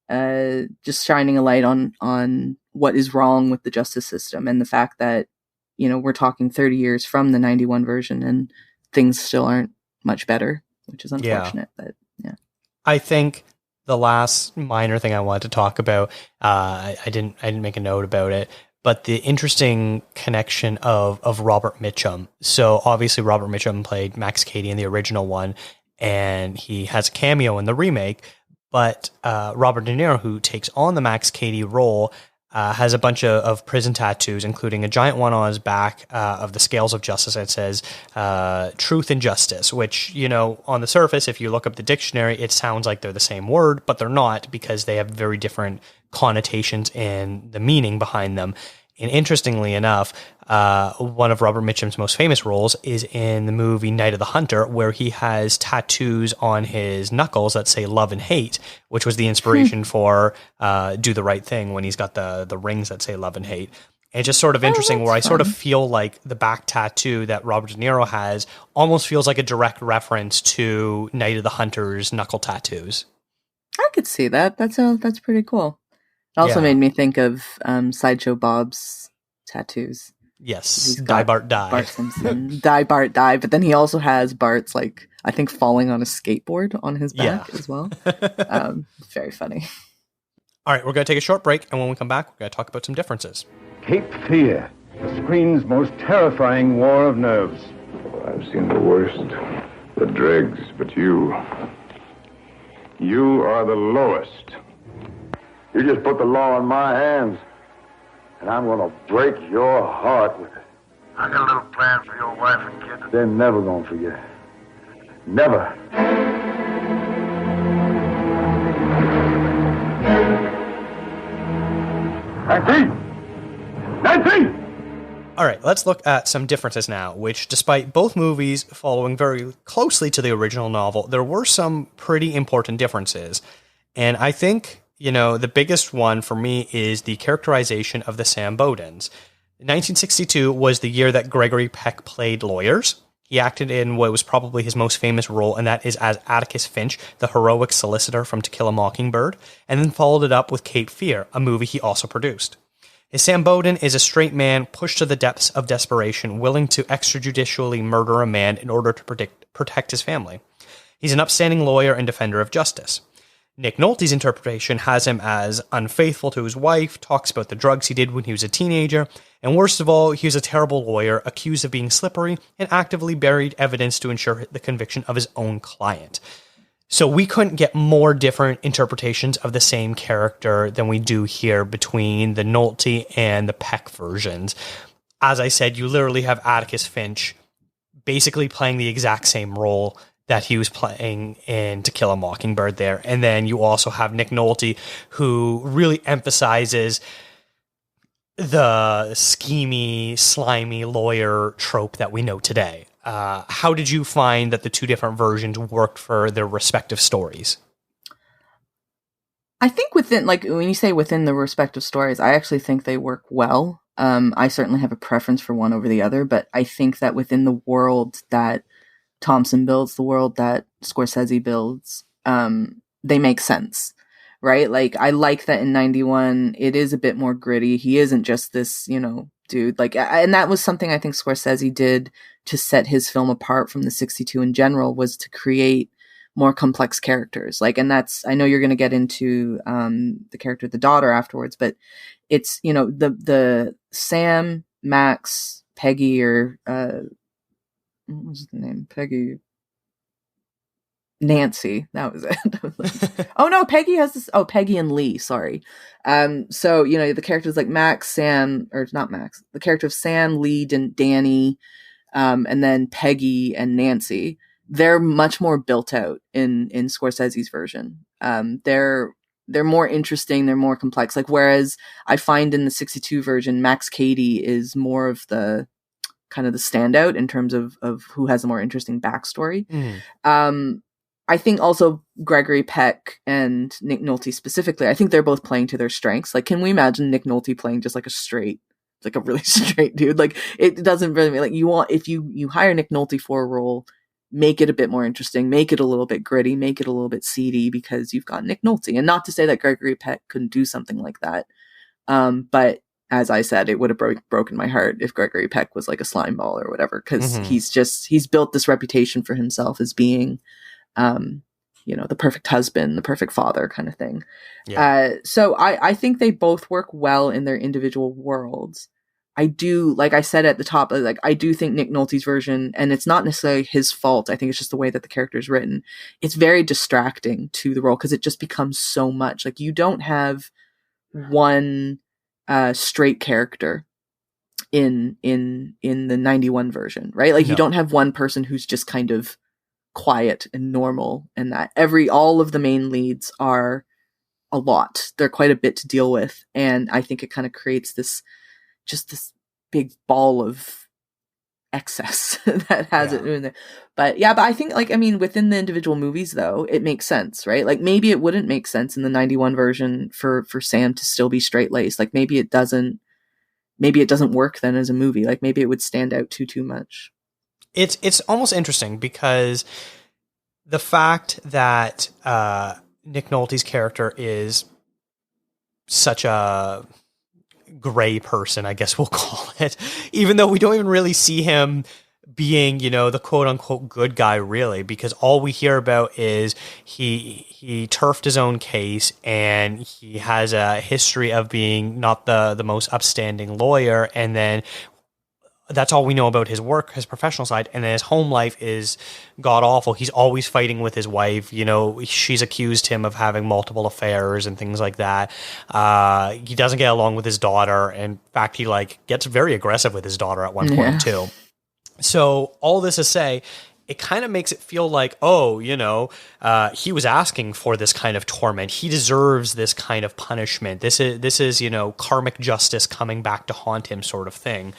just shining a light on what is wrong with the justice system, and the fact that, we're talking 30 years from the 91 version and things still aren't much better, which is unfortunate. But yeah, I think the last minor thing I wanted to talk about, I didn't make a note about it, but the interesting connection of Robert Mitchum. So obviously Robert Mitchum played Max Cady in the original one, and he has a cameo in the remake. But Robert De Niro, who takes on the Max Cady role, has a bunch of prison tattoos, including a giant one on his back of the scales of justice that says truth and justice, which, on the surface, if you look up the dictionary, it sounds like they're the same word, but they're not, because they have very different connotations and the meaning behind them. And interestingly enough, one of Robert Mitchum's most famous roles is in the movie Night of the Hunter, where he has tattoos on his knuckles that say love and hate, which was the inspiration for Do the Right Thing, when he's got the rings that say love and hate. And it's just sort of interesting where I sort of feel like the back tattoo that Robert De Niro has almost feels like a direct reference to Night of the Hunter's knuckle tattoos. I could see that. That's pretty cool. It also made me think of Sideshow Bob's tattoos. Yes, Die Bart Die. Bart Simpson, Die Bart Die, but then he also has Bart's, I think, falling on a skateboard on his back as well. Very funny. All right, we're going to take a short break, and when we come back, we're going to talk about some differences. Cape Fear, the screen's most terrifying war of nerves. Well, I've seen the worst, the dregs, but you are the lowest. You just put the law in my hands, and I'm going to break your heart with it. I got a little plan for your wife and kids. They're never going to forget. Never. 19! All right, let's look at some differences now, which, despite both movies following very closely to the original novel, there were some pretty important differences. And I think, the biggest one for me is the characterization of the Sam Bowdens. 1962 was the year that Gregory Peck played lawyers. He acted in what was probably his most famous role, and that is as Atticus Finch, the heroic solicitor from To Kill a Mockingbird, and then followed it up with Cape Fear, a movie he also produced. His Sam Bowden is a straight man pushed to the depths of desperation, willing to extrajudicially murder a man in order to protect his family. He's an upstanding lawyer and defender of justice. Nick Nolte's interpretation has him as unfaithful to his wife, talks about the drugs he did when he was a teenager, and worst of all, he was a terrible lawyer, accused of being slippery, and actively buried evidence to ensure the conviction of his own client. So we couldn't get more different interpretations of the same character than we do here between the Nolte and the Peck versions. As I said, you literally have Atticus Finch basically playing the exact same role that he was playing in To Kill a Mockingbird there. And then you also have Nick Nolte, who really emphasizes the schemy, slimy lawyer trope that we know today. How did you find that the two different versions worked for their respective stories? I think within, when you say within the respective stories, I actually think they work well. I certainly have a preference for one over the other, but I think that within the world that Thompson builds, the world that Scorsese builds, they make sense, right? I like that in 91, it is a bit more gritty. He isn't just this, dude. And that was something I think Scorsese did to set his film apart from the 62 in general, was to create more complex characters. And that's, I know you're going to get into the character of the daughter afterwards, but it's, the Sam, Max, Peggy, or what was the name? Peggy. Nancy. That was it. Oh no, Peggy has this. Oh, Peggy and Lee. Sorry. So, the characters like Max, Sam, or not Max, the character of Sam, Lee, Danny, and then Peggy and Nancy, they're much more built out in Scorsese's version. They're more interesting. They're more complex. Whereas I find in the 62 version, Max Cady is more of the kind of the standout in terms of who has a more interesting backstory. I think also Gregory Peck and Nick Nolte specifically, I think they're both playing to their strengths. Can we imagine Nick Nolte playing just a really straight dude? It doesn't really, if you hire Nick Nolte for a role, make it a bit more interesting, make it a little bit gritty, make it a little bit seedy, because you've got Nick Nolte. And not to say that Gregory Peck couldn't do something like that. But as I said, it would have broken my heart if Gregory Peck was like a slime ball or whatever, because he's built this reputation for himself as being, the perfect husband, the perfect father kind of thing. Yeah. So I think they both work well in their individual worlds. I do, like I said at the top, like I do think Nick Nolte's version, and it's not necessarily his fault, I think it's just the way that the character is written, it's very distracting to the role because it just becomes so much. Like you don't have one straight character in the 91 version, right? Like you don't have one person who's just kind of quiet and normal, and that all of the main leads are a lot. They're quite a bit to deal with, and I think it kind of creates this big ball of excess that has it in there. But I think, like, I mean, within the individual movies though, it makes sense, right? Like maybe it wouldn't make sense in the 91 version for Sam to still be straight-laced. Like maybe it doesn't work then as a movie. Like maybe it would stand out too much. It's almost interesting because the fact that Nick Nolte's character is such a gray person, I guess we'll call it, even though we don't even really see him being, the quote unquote good guy really, because all we hear about is he turfed his own case and he has a history of being not the most upstanding lawyer, and then that's all we know about his work, his professional side, and then his home life is god awful. He's always fighting with his wife. She's accused him of having multiple affairs and things like that. He doesn't get along with his daughter. In fact, he gets very aggressive with his daughter at one point too. So all this to say, it kind of makes it feel like, he was asking for this kind of torment. He deserves this kind of punishment. This is karmic justice coming back to haunt him, sort of thing.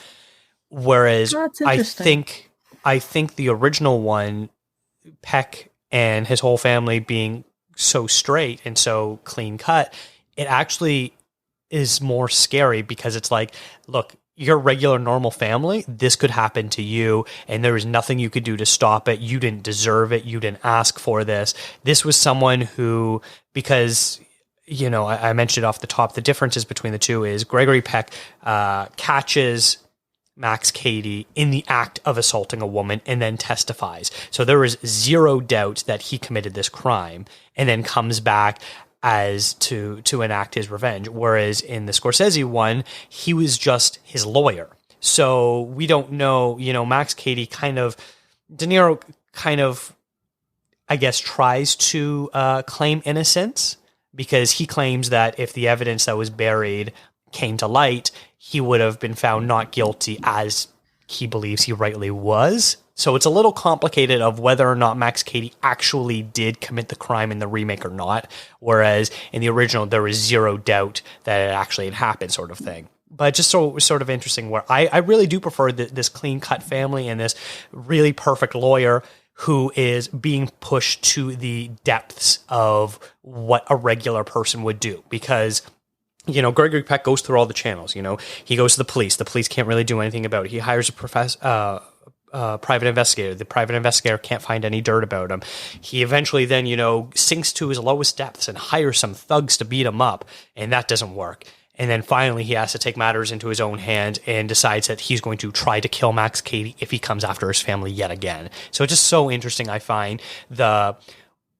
Whereas I think the original one, Peck and his whole family being so straight and so clean cut, it actually is more scary because it's like, look, you're a regular normal family. This could happen to you, and there is nothing you could do to stop it. You didn't deserve it. You didn't ask for this. This was someone who, because I mentioned off the top, the differences between the two is Gregory Peck catches Max Cady in the act of assaulting a woman and then testifies. So there is zero doubt that he committed this crime and then comes back as to enact his revenge. Whereas in the Scorsese one, he was just his lawyer. So we don't know, Max Cady De Niro I guess, tries to claim innocence because he claims that if the evidence that was buried came to light, he would have been found not guilty as he believes he rightly was. So it's a little complicated of whether or not Max Cady actually did commit the crime in the remake or not, whereas in the original there was zero doubt that it actually had happened, sort of thing. But just sort of interesting where I really do prefer this clean-cut family and this really perfect lawyer who is being pushed to the depths of what a regular person would do. Because Gregory Peck goes through all the channels. He goes to the police. The police can't really do anything about it. He hires a private investigator. The private investigator can't find any dirt about him. He eventually then, sinks to his lowest depths and hires some thugs to beat him up, and that doesn't work. And then finally he has to take matters into his own hand and decides that he's going to try to kill Max Cady if he comes after his family yet again. So it's just so interesting, I find, the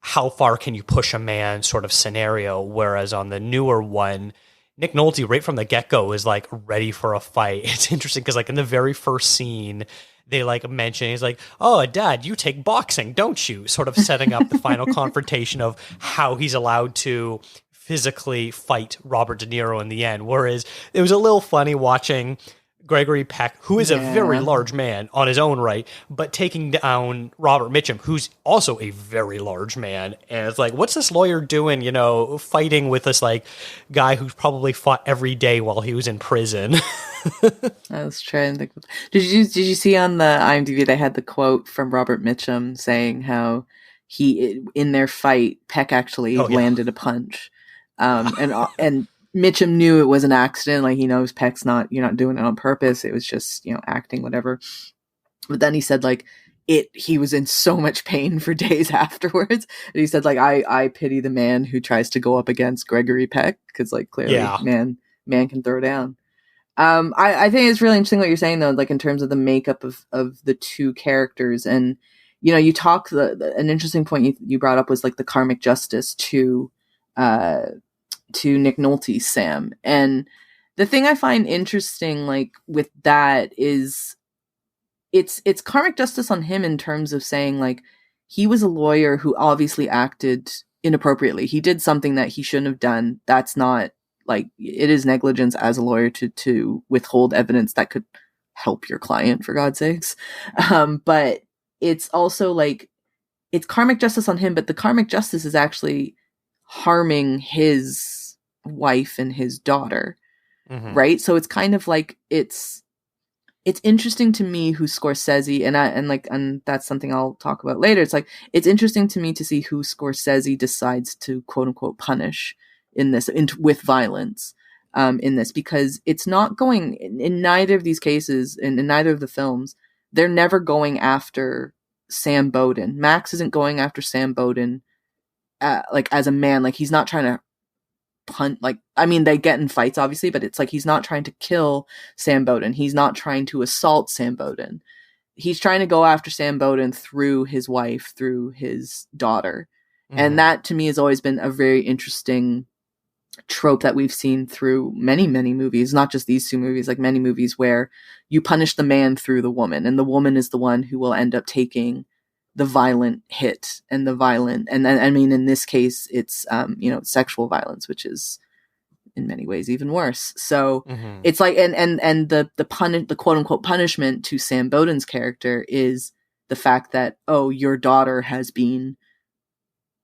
how far can you push a man sort of scenario, whereas on the newer one, Nick Nolte, right from the get-go, is ready for a fight. It's interesting because in the very first scene, they mention, he's like, "Oh, Dad, you take boxing, don't you?" Sort of setting up the final confrontation of how he's allowed to physically fight Robert De Niro in the end. Whereas it was a little funny watching Gregory Peck, who is a very large man on his own right, but taking down Robert Mitchum, who's also a very large man. And it's like, what's this lawyer doing, fighting with this guy who's probably fought every day while he was in prison? I was trying to think. Did you see on the IMDb they had the quote from Robert Mitchum saying how in their fight Peck actually landed a punch, and Mitchum knew it was an accident. He knows Peck's you're not doing it on purpose. It was just, acting, whatever. But then he said, he was in so much pain for days afterwards. And he said, like, I pity the man who tries to go up against Gregory Peck, because, like, clearly man can throw down. I think it's really interesting what you're saying, though, like, in terms of the makeup of the two characters. And, you know, you talk, an interesting point you brought up was, like, the karmic justice to Nick Nolte's Sam. And the thing I find interesting, like, with that is it's karmic justice on him in terms of saying, like, he was a lawyer who obviously acted inappropriately. He did something that he shouldn't have done. That's not, like, it is negligence as a lawyer to withhold evidence that could help your client, for God's sakes. But it's also, like, it's karmic justice on him, but the karmic justice is actually harming his wife and his daughter. Mm-hmm. Right? So it's kind of like, it's interesting to me who Scorsese, and that's something I'll talk about later. It's like, it's interesting to me to see who Scorsese decides to quote unquote punish in this, with violence, in this, because it's not going in neither of these cases, in neither of the films, they're never going after Sam Bowden. Max isn't going after Sam Bowden, like, as a man. Like, he's not trying to punt, like, I mean, they get in fights obviously, but it's like, he's not trying to kill Sam Bowden. He's not trying to assault Sam Bowden. He's trying to go after Sam Bowden through his wife, through his daughter. Mm-hmm. And that to me has always been a very interesting trope that we've seen through many, many movies, not just these two movies, like many movies where you punish the man through the woman, and the woman is the one who will end up taking the violent hit and the violent, and I mean, in this case, it's, you know, sexual violence, which is in many ways even worse. So mm-hmm. It's like, and the quote unquote punishment to Sam Bowden's character is the fact that, oh, your daughter has been,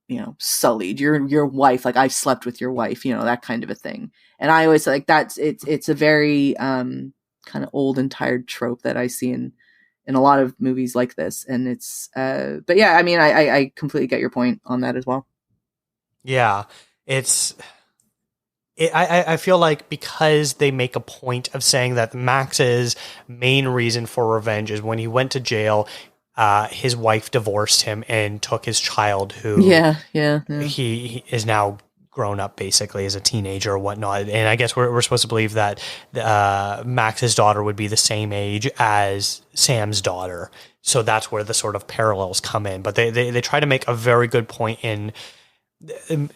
you know, sullied, your wife, like, I've slept with your wife, you know, that kind of a thing. And I always, like, it's a very, kind of old and tired trope that I see in a lot of movies like this. And it's, but yeah, I mean, I completely get your point on that as well. Yeah. I feel like, because they make a point of saying that Max's main reason for revenge is when he went to jail, his wife divorced him and took his child, who he is now grown up basically as a teenager or whatnot. And I guess we're supposed to believe that Max's daughter would be the same age as Sam's daughter. So that's where the sort of parallels come in. But they try to make a very good point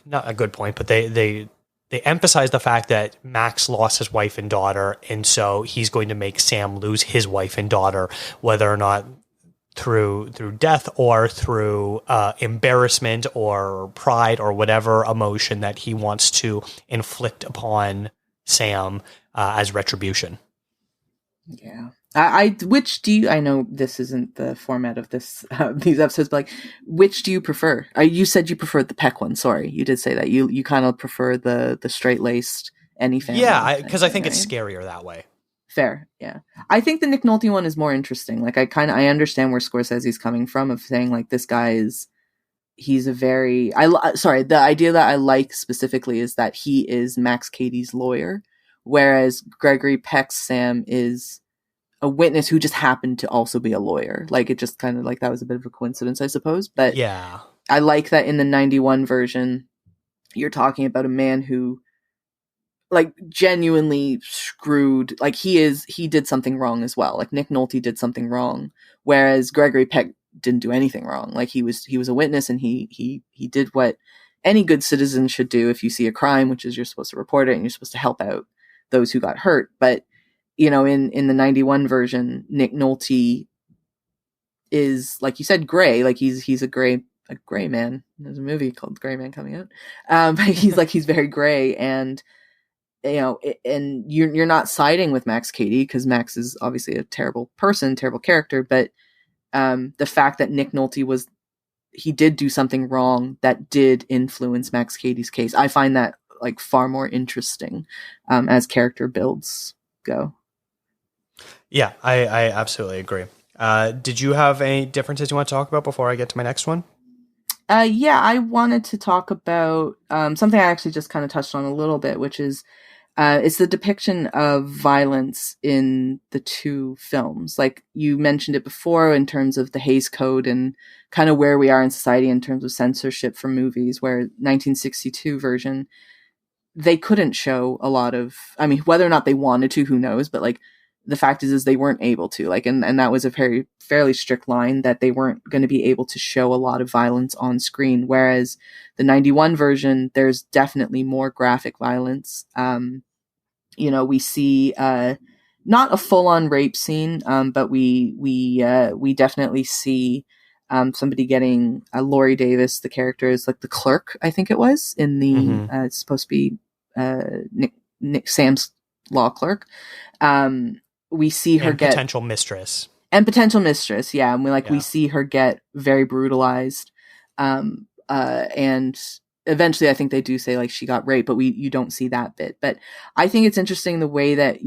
not a good point, but they emphasize the fact that Max lost his wife and daughter, and so he's going to make Sam lose his wife and daughter, whether or not through death or through embarrassment or pride or whatever emotion that he wants to inflict upon Sam as retribution. Yeah. I know this isn't the format of this these episodes, but, like, which do you prefer? You said you preferred the Peck one. Sorry, you did say that you kind of prefer the straight-laced any family. Yeah, because I think it's scarier that way. Fair, yeah. I think the Nick Nolte one is more interesting. Like, I understand where Scorsese's coming from, of saying, like, this guy he's a very, the idea that I like specifically is that he is Max Cady's lawyer, whereas Gregory Peck's Sam is a witness who just happened to also be a lawyer. Like, it just kind of, like, that was a bit of a coincidence, I suppose. But yeah, I like that in the 91 version, you're talking about a man who, like, genuinely screwed, like, he did something wrong as well. Like, Nick Nolte did something wrong, whereas Gregory Peck didn't do anything wrong. Like, he was a witness, and he did what any good citizen should do if you see a crime, which is you're supposed to report it and you're supposed to help out those who got hurt. But, you know, in the 91 version, Nick Nolte is, like you said, gray. Like, he's a gray man. There's a movie called Gray Man coming out. But he's very gray, and, you know, and you're not siding with Max Cady, because Max is obviously a terrible person, terrible character. But the fact that Nick Nolte he did do something wrong that did influence Max Cady's case, I find that, like, far more interesting as character builds go. Yeah, I absolutely agree. Did you have any differences you want to talk about before I get to my next one? Yeah, I wanted to talk about something I actually just kind of touched on a little bit, which is It's the depiction of violence in the two films. Like you mentioned it before in terms of the Hays Code and kind of where we are in society in terms of censorship for movies, where 1962 version, they couldn't show a lot of, I mean, whether or not they wanted to, who knows, but like the fact is they weren't able to, like, and that was a fairly strict line that they weren't going to be able to show a lot of violence on screen. Whereas the 91 version, there's definitely more graphic violence. We see, not a full on rape scene, but we definitely see, somebody getting, Laurie Davis, the character is like the clerk, I think it was in the, it's supposed to be, Nick Sam's law clerk. We see her get potential mistress. Yeah. And we see her get very brutalized. And eventually I think they do say like she got raped, but you don't see that bit. But I think it's interesting the way that,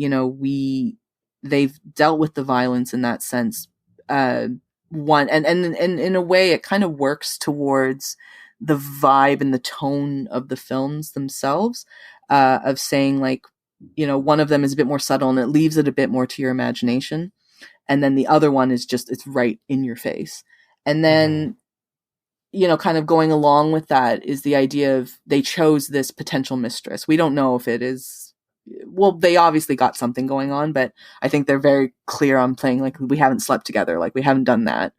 they've dealt with the violence in that sense. And in a way it kind of works towards the vibe and the tone of the films themselves, of saying like, one of them is a bit more subtle and it leaves it a bit more to your imagination. And then the other one is just, it's right in your face. And then, kind of going along with that is the idea of they chose this potential mistress. We don't know if it is, well, they obviously got something going on, but I think they're very clear on playing like, we haven't slept together. Like we haven't done that,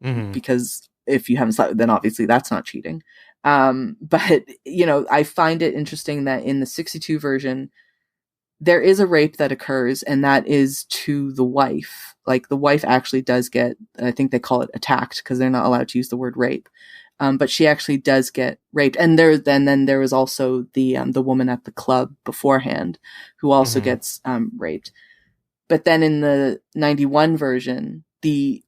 because if you haven't slept, then obviously that's not cheating. But I find it interesting that in the 62 version, there is a rape that occurs, and that is to the wife. Like the wife actually does get, I think they call it attacked because they're not allowed to use the word rape. But she actually does get raped. And then there was also the woman at the club beforehand who also gets raped. But then in the 91 version, the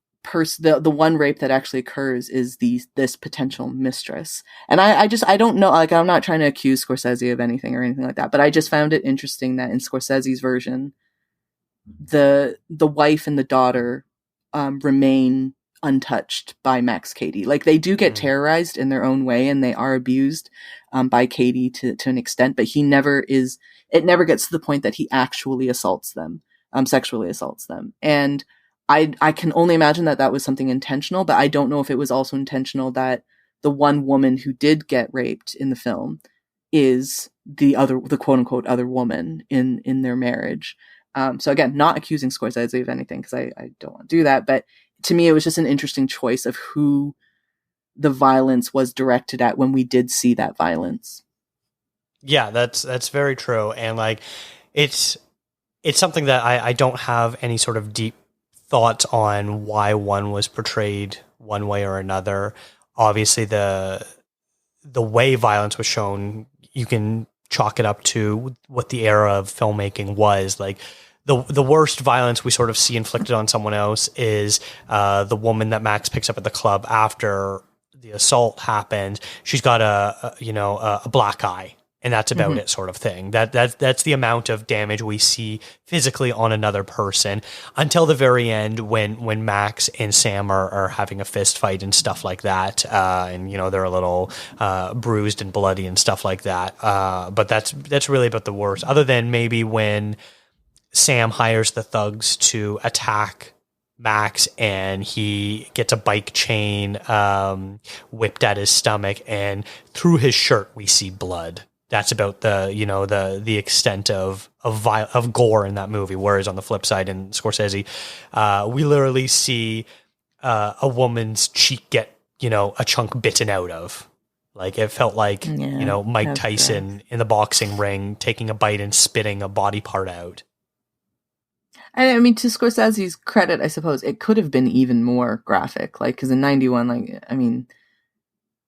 one rape that actually occurs is this potential mistress. And I don't know, like, I'm not trying to accuse Scorsese of anything or anything like that, but I just found it interesting that in Scorsese's version, the wife and the daughter remain untouched by Max Cady. Like they do get terrorized in their own way and they are abused by Cady to an extent, but it never gets to the point that he actually assaults them, sexually assaults them. And I can only imagine that was something intentional, but I don't know if it was also intentional that the one woman who did get raped in the film is the quote unquote other woman in their marriage. So again, not accusing Scorsese of anything because I don't want to do that, but to me, it was just an interesting choice of who the violence was directed at when we did see that violence. Yeah, that's very true. And like, it's something that I don't have any sort of deep thoughts on why one was portrayed one way or another. Obviously the way violence was shown, you can chalk it up to what the era of filmmaking was. Like the worst violence we sort of see inflicted on someone else is the woman that Max picks up at the club after the assault happened. She's got a black eye, and that's about it, sort of thing. That's the amount of damage we see physically on another person until the very end when Max and Sam are having a fist fight and stuff like that. And they're a little bruised and bloody and stuff like that. But that's really about the worst, other than maybe when Sam hires the thugs to attack Max and he gets a bike chain whipped at his stomach, and through his shirt we see blood. That's about the extent of gore in that movie. Whereas on the flip side in Scorsese, we literally see a woman's cheek get a chunk bitten out of. Like it felt like Mike Tyson in the boxing ring taking a bite and spitting a body part out. I mean, to Scorsese's credit, I suppose it could have been even more graphic. Like, because in 91,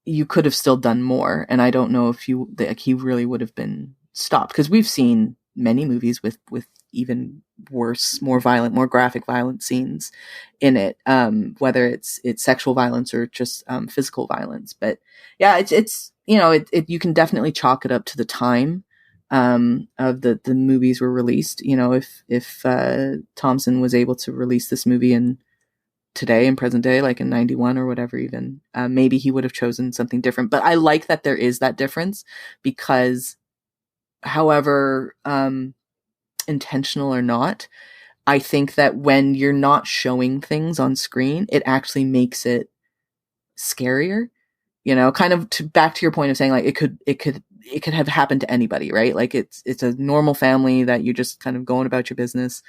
you could have still done more, and I don't know if he really would have been stopped, because we've seen many movies with even worse, more violent, more graphic violent scenes in it, whether it's sexual violence or just physical violence. But yeah, it's you can definitely chalk it up to the time of the movies were released. If Thompson was able to release this movie in present day, like in 91 or whatever, even maybe he would have chosen something different. But I like that there is that difference, because however intentional or not, I think that when you're not showing things on screen, it actually makes it scarier. Kind of back to your point of saying like it could have happened to anybody, right? Like it's a normal family that you're just kind of going about your business,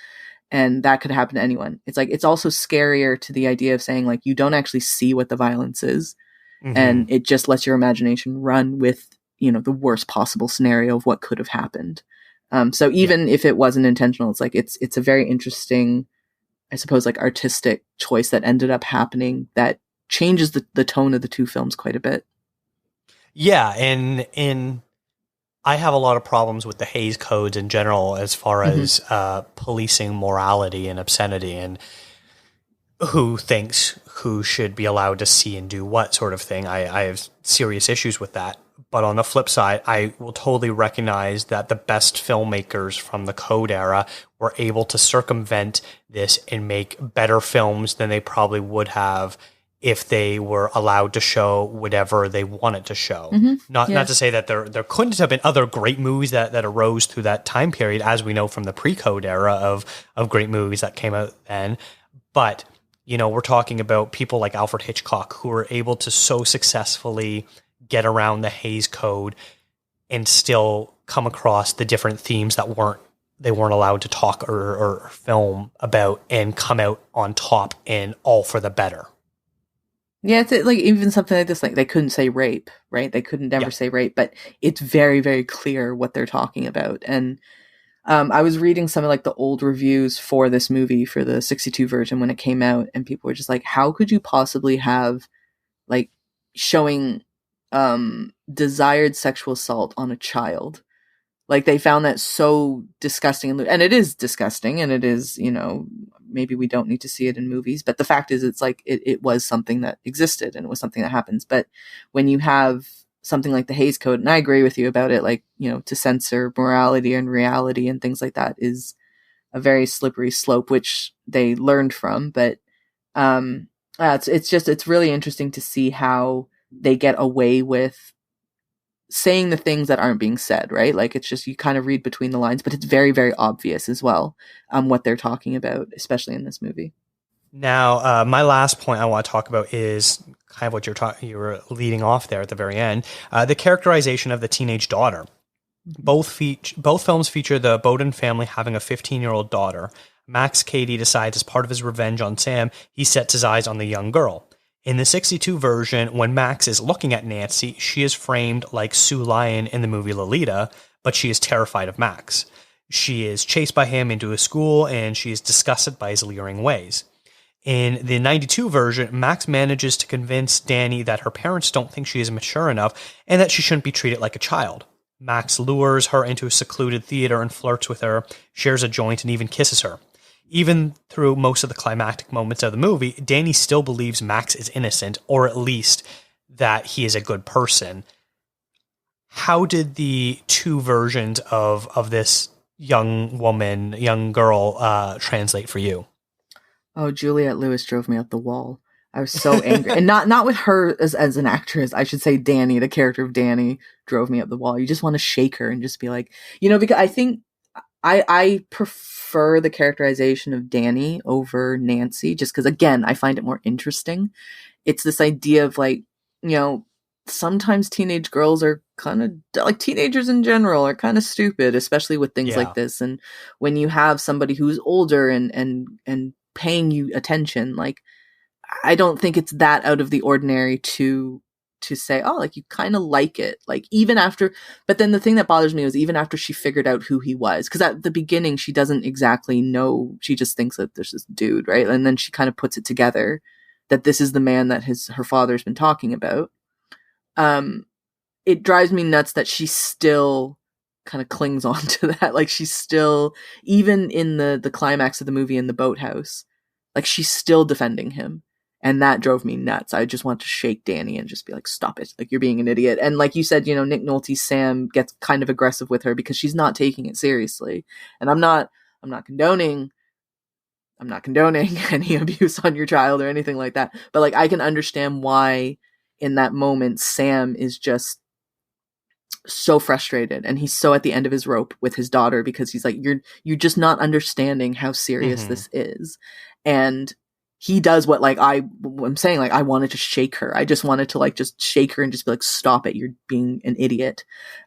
and that could happen to anyone. It's like it's also scarier to the idea of saying like you don't actually see what the violence is, and it just lets your imagination run with the worst possible scenario of what could have happened. So even if it wasn't intentional, it's like it's a very interesting, I suppose, like artistic choice that ended up happening that changes the tone of the two films quite a bit. Yeah, and I have a lot of problems with the Hays Codes in general as far as policing morality and obscenity and who thinks who should be allowed to see and do what sort of thing. I have serious issues with that. But on the flip side, I will totally recognize that the best filmmakers from the Code era were able to circumvent this and make better films than they probably would have if they were allowed to show whatever they wanted to show. Not to say that there couldn't have been other great movies that arose through that time period, as we know from the pre-Code era of great movies that came out then. But, we're talking about people like Alfred Hitchcock who were able to so successfully get around the Hays Code and still come across the different themes that they weren't allowed to talk or film about and come out on top and all for the better. Yeah, it's like even something like this, like they couldn't say rape, right? They couldn't ever say rape, but it's very, very clear what they're talking about. And I was reading some of like the old reviews for this movie, for the 62 version when it came out, and people were just like, how could you possibly have like showing desired sexual assault on a child? Like they found that so disgusting, and it is disgusting, and it is, maybe we don't need to see it in movies, but the fact is it's like it was something that existed and it was something that happens. But when you have something like the Hays Code, and I agree with you about it, like, to censor morality and reality and things like that is a very slippery slope, which they learned from. But it's really interesting to see how they get away with saying the things that aren't being said, right? Like it's just, you kind of read between the lines, but it's very, very obvious as well, what they're talking about, especially in this movie. Now, my last point I want to talk about is kind of what you were leading off there at the very end, the characterization of the teenage daughter. Both films feature the Bowden family having a 15-year-old daughter. Max Cady decides as part of his revenge on Sam, he sets his eyes on the young girl. In the 62 version, when Max is looking at Nancy, she is framed like Sue Lyon in the movie Lolita, but she is terrified of Max. She is chased by him into a school, and she is disgusted by his leering ways. In the 92 version, Max manages to convince Danny that her parents don't think she is mature enough and that she shouldn't be treated like a child. Max lures her into a secluded theater and flirts with her, shares a joint, and even kisses her. Even through most of the climactic moments of the movie, Danny still believes Max is innocent, or at least that he is a good person. How did the two versions of this young girl, translate for you? Oh, Juliette Lewis drove me up the wall. I was so angry. And not with her as an actress. I should say Danny, the character of Danny, drove me up the wall. You just want to shake her and just be like, because I think I prefer the characterization of Danny over Nancy, just because, again, I find it more interesting. It's this idea of like, sometimes teenage girls are kind of like teenagers in general are kind of stupid, especially with things like this. And when you have somebody who's older and paying you attention, like, I don't think it's that out of the ordinary to say, oh, like you kind of like it, like even after. But then the thing that bothers me was even after she figured out who he was, because at the beginning she doesn't exactly know, she just thinks that there's this dude, right? And then she kind of puts it together that this is the man that her father's been talking about. It drives me nuts that she still kind of clings on to that. Like she's still, even in the climax of the movie in the boathouse, like she's still defending him. And that drove me nuts. I just want to shake Danny and just be like, stop it. Like, you're being an idiot. And like you said, Nick Nolte's Sam gets kind of aggressive with her because she's not taking it seriously. And I'm not condoning any abuse on your child or anything like that. But like, I can understand why in that moment, Sam is just so frustrated, and he's so at the end of his rope with his daughter, because he's like, you're just not understanding how serious this is. And he does what, like, I'm saying, like, I wanted to shake her. I just wanted to, like, just shake her and just be like, stop it, you're being an idiot.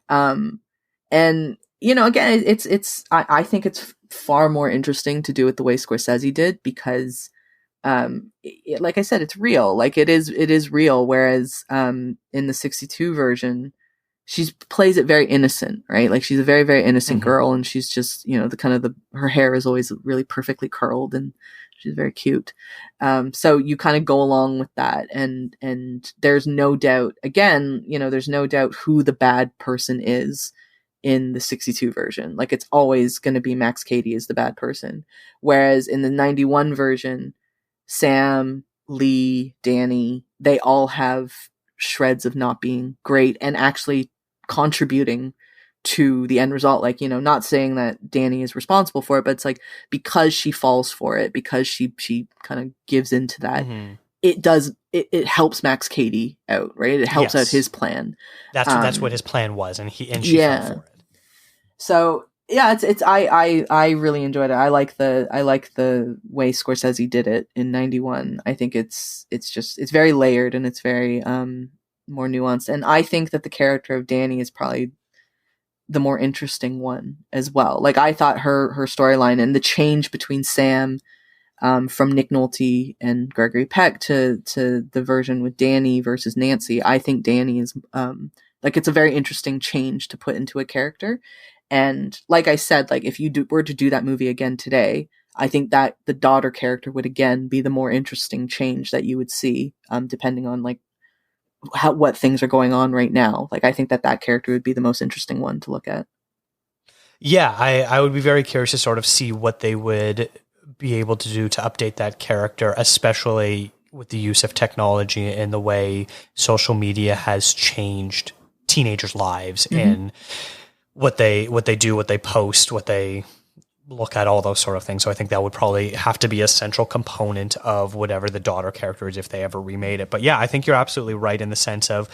And, you know, again, I think it's far more interesting to do it the way Scorsese did, because like I said, it's real. Like, it is real. Whereas in the 62 version, she plays it very innocent, right? Like, she's a very, very innocent girl, and she's just, you know, her hair is always really perfectly curled, and she's very cute. So you kind of go along with that, and there's no doubt, again, you know, there's no doubt who the bad person is in the 62 version. Like, it's always going to be Max Cady is the bad person. Whereas in the 91 version, Sam, Lee, Danny, they all have shreds of not being great and actually contributing to the end result. Like, you know, not saying that Danny is responsible for it, but it's like, because she falls for it, because she kind of gives into that, it helps Max Cady out, right? It helps out his plan. That's what his plan was, and she fell for it. So yeah, I really enjoyed it. I like the way Scorsese did it in 91. I think it's very layered, and it's very more nuanced. And I think that the character of Danny is probably the more interesting one as well. Like, I thought her storyline and the change between Sam from Nick Nolte and Gregory Peck to the version with Danny versus Nancy. I think Danny is like, it's a very interesting change to put into a character. And like I said, like, if you were to do that movie again today, I think that the daughter character would again be the more interesting change that you would see, depending on like what things are going on right now. Like, I think that character would be the most interesting one to look at. Yeah, I would be very curious to sort of see what they would be able to do to update that character, especially with the use of technology and the way social media has changed teenagers' lives and what they do, what they post, what they look at, all those sort of things. So I think that would probably have to be a central component of whatever the daughter character is if they ever remade it. But yeah, I think you're absolutely right in the sense of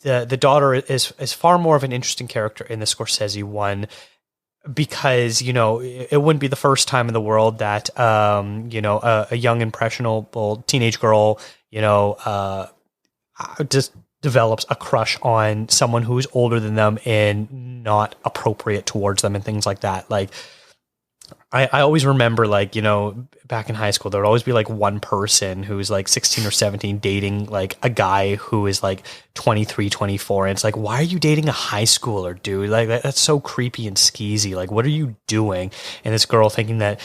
the daughter is far more of an interesting character in the Scorsese one, because, you know, it wouldn't be the first time in the world that, you know, a young, impressionable teenage girl, you know, just develops a crush on someone who's older than them and not appropriate towards them and things like that. Like, I always remember, like, you know, back in high school, there would always be like one person who's like 16 or 17 dating like a guy who is like 23, 24. And it's like, why are you dating a high schooler, dude? Like, that's so creepy and skeezy. Like, what are you doing? And this girl thinking that,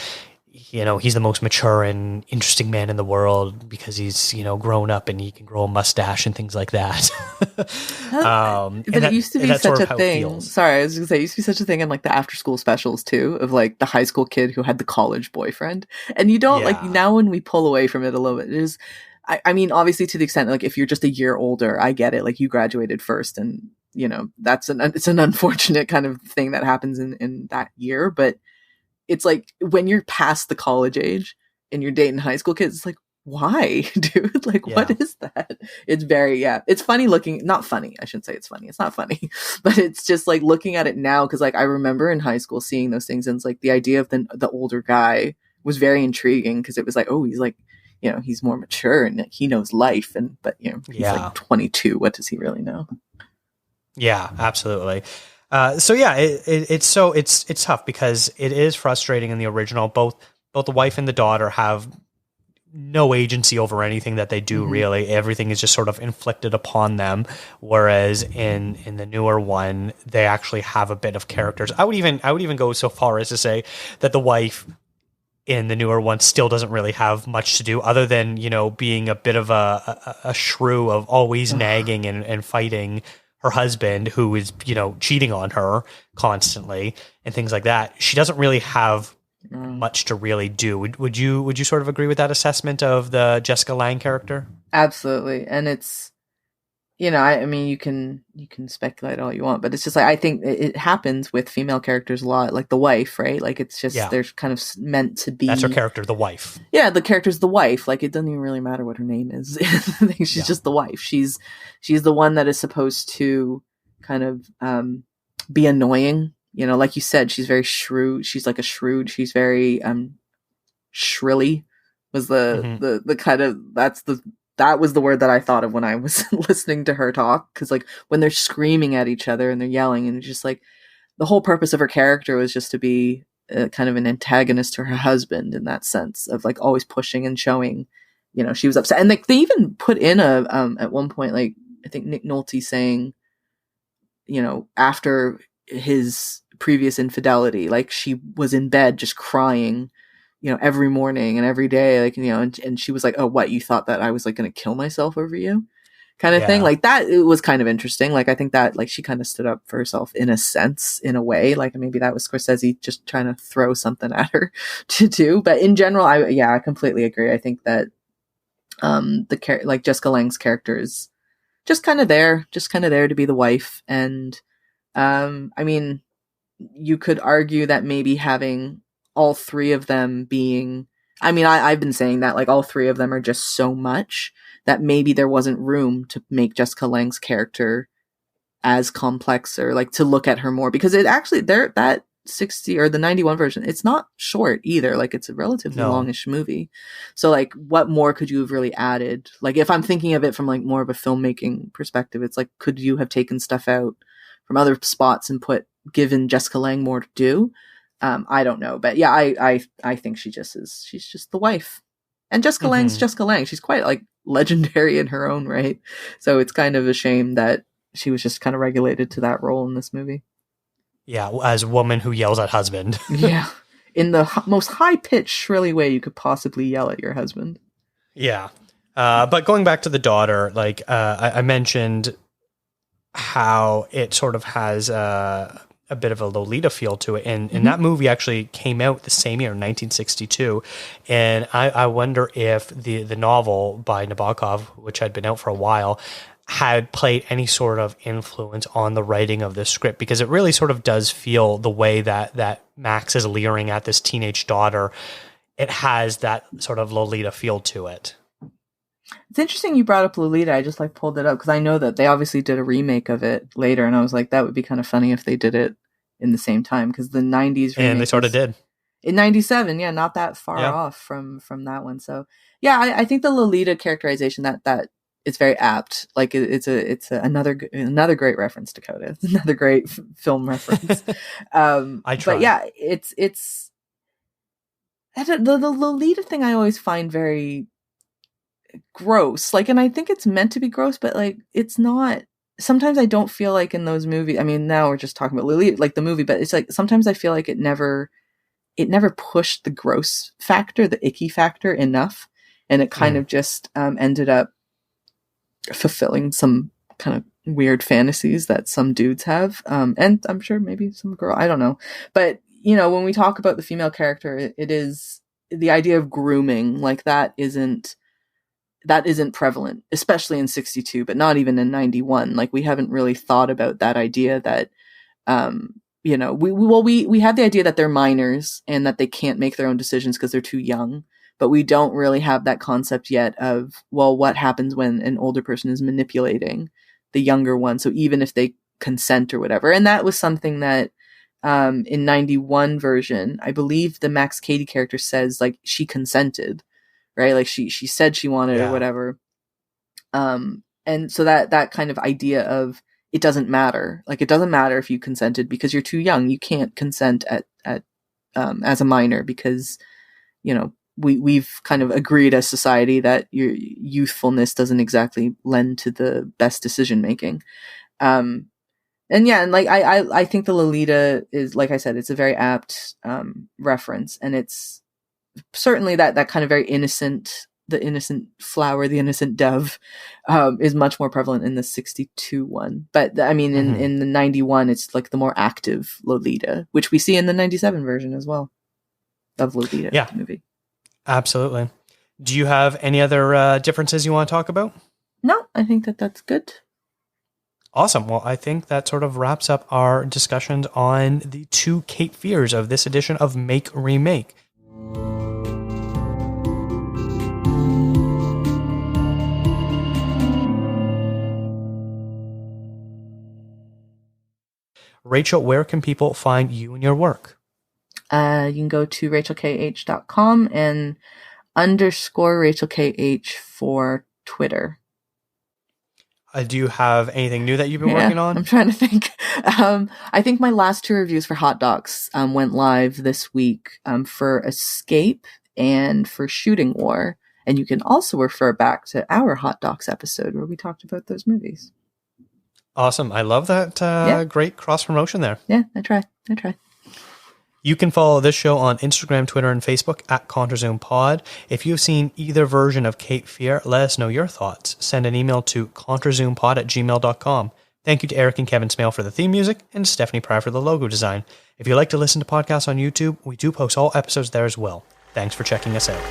you know, he's the most mature and interesting man in the world because he's, you know, grown up and he can grow a mustache and things like that. But it used to be such a thing. Sorry, I was going to say, it used to be such a thing in like the after school specials too, of like the high school kid who had the college boyfriend. And you don't like, now when we pull away from it a little bit, it is, I mean, obviously to the extent, like, if you're just a year older, I get it. Like, you graduated first, and, you know, it's an unfortunate kind of thing that happens in that year. But it's like, when you're past the college age and you're dating high school kids, it's like, why, dude? Like, what is that? It's very, it's funny looking, not funny. I shouldn't say it's funny. It's not funny, but it's just like looking at it now. Cause like, I remember in high school seeing those things, and it's like the idea of the older guy was very intriguing. Cause it was like, oh, he's like, you know, he's more mature and he knows life. But you know, he's like 22. What does he really know? Yeah, absolutely. So yeah, it's tough because it is frustrating in the original. Both the wife and the daughter have no agency over anything that they do. Really, everything is just sort of inflicted upon them. Whereas in the newer one, they actually have a bit of characters. I would even go so far as to say that the wife in the newer one still doesn't really have much to do, other than, you know, being a bit of a shrew of always nagging and fighting her husband, who is, you know, cheating on her constantly and things like that. She doesn't really have much to really do. Would you sort of agree with that assessment of the Jessica Lange character? Absolutely. And it's, you know, I mean, you can speculate all you want, but it's just like, I think it happens with female characters a lot, like the wife, right? Like, it's just, they're kind of meant to be. That's her character, the wife. Yeah, the character's the wife. Like, it doesn't even really matter what her name is. She's just the wife. She's the one that is supposed to kind of be annoying. Like you said, she's very shrewd. She's like a shrewd. She's very shrilly was the kind of, that was the word that I thought of when I was listening to her talk. Cause like when they're screaming at each other and they're yelling, and just like the whole purpose of her character was just to be kind of an antagonist to her husband, in that sense of like always pushing and showing, she was upset. And like they even put in at one point, like I think Nick Nolte saying, after his previous infidelity, like she was in bed just crying, every morning and every day, like, and she was like, oh, what, you thought that I was like going to kill myself over you, kind of thing. Like that, it was kind of interesting. Like I think that like she kind of stood up for herself in a sense, in a way, like maybe that was Scorsese just trying to throw something at her to do. But in general, I completely agree. I think that like Jessica Lange's character is just kind of there to be the wife. And I mean, you could argue that maybe having all three of them being, I mean, I've been saying that like all three of them are just so much that maybe there wasn't room to make Jessica Lange's character as complex, or like to look at her more, because it actually, that 60 or the 91 version, it's not short either. Like it's a relatively longish movie. So like what more could you have really added? Like if I'm thinking of it from like more of a filmmaking perspective, it's like, could you have taken stuff out from other spots and given Jessica Lange more to do? I don't know, but yeah, I think she's just the wife, and Jessica Lange's Jessica Lange. She's quite like legendary in her own right. So it's kind of a shame that she was just kind of regulated to that role in this movie. Yeah, as a woman who yells at husband. Yeah, in the most high-pitched, shrilly way you could possibly yell at your husband. Yeah, but going back to the daughter, like I mentioned how it sort of has a bit of a Lolita feel to it. And that movie actually came out the same year, 1962. And I wonder if the novel by Nabokov, which had been out for a while, had played any sort of influence on the writing of this script, because it really sort of does feel the way that Max is leering at this teenage daughter. It has that sort of Lolita feel to it. It's interesting you brought up Lolita. I just like pulled it up because I know that they obviously did a remake of it later, and I was like, that would be kind of funny if they did it in the same time, because the 90s remake, and they sort of did in 97. Yeah, not that far off from that one. So yeah, I think the Lolita characterization that it's very apt. Like it's another great reference, Dakota. It's another great film reference. I try. But yeah, it's the Lolita thing I always find very gross. Like, and I think it's meant to be gross, but like it's not. Sometimes I don't feel like in those movies. I mean, now we're just talking about Lolita, like the movie, but it's like sometimes I feel like it never pushed the gross factor, the icky factor enough, and it kind of just ended up fulfilling some kind of weird fantasies that some dudes have, and I'm sure maybe some girl, I don't know. But when we talk about the female character, it is the idea of grooming, like that isn't prevalent, especially in 62, but not even in 91. Like we haven't really thought about that idea that we have the idea that they're minors and that they can't make their own decisions because they're too young. But we don't really have that concept yet of, well, what happens when an older person is manipulating the younger one? So even if they consent or whatever. And that was something that in 91 version, I believe the Max Cady character says like she consented, right? Like she said she wanted or whatever. And so that kind of idea of it doesn't matter. Like it doesn't matter if you consented because you're too young. You can't consent at as a minor because, we've kind of agreed as society that your youthfulness doesn't exactly lend to the best decision making. And like I think the Lolita is, like I said, it's a very apt reference, and it's certainly that kind of very innocent, the innocent flower, the innocent dove, is much more prevalent in the 62 one. But I mean, in the 91, it's like the more active Lolita, which we see in the 97 version as well of Lolita movie. Absolutely. Do you have any other differences you want to talk about? No, I think that's good. Awesome. Well, I think that sort of wraps up our discussions on the two Cape Fears of this edition of Make Remake. Rachel, where can people find you and your work? You can go to rachelkh.com and _RachelKH for Twitter. Do you have anything new that you've been working on? I'm trying to think. I think my last 2 reviews for Hot Docs went live this week for Escape and for Shooting War. And you can also refer back to our Hot Docs episode where we talked about those movies. Awesome. I love that great cross-promotion there. Yeah, I try. You can follow this show on Instagram, Twitter, and Facebook at contrazoompod. If you've seen either version of Cape Fear, let us know your thoughts. Send an email to contrazoompod@gmail.com. Thank you to Eric and Kevin Smale for the theme music and Stephanie Pryor for the logo design. If you like to listen to podcasts on YouTube, we do post all episodes there as well. Thanks for checking us out.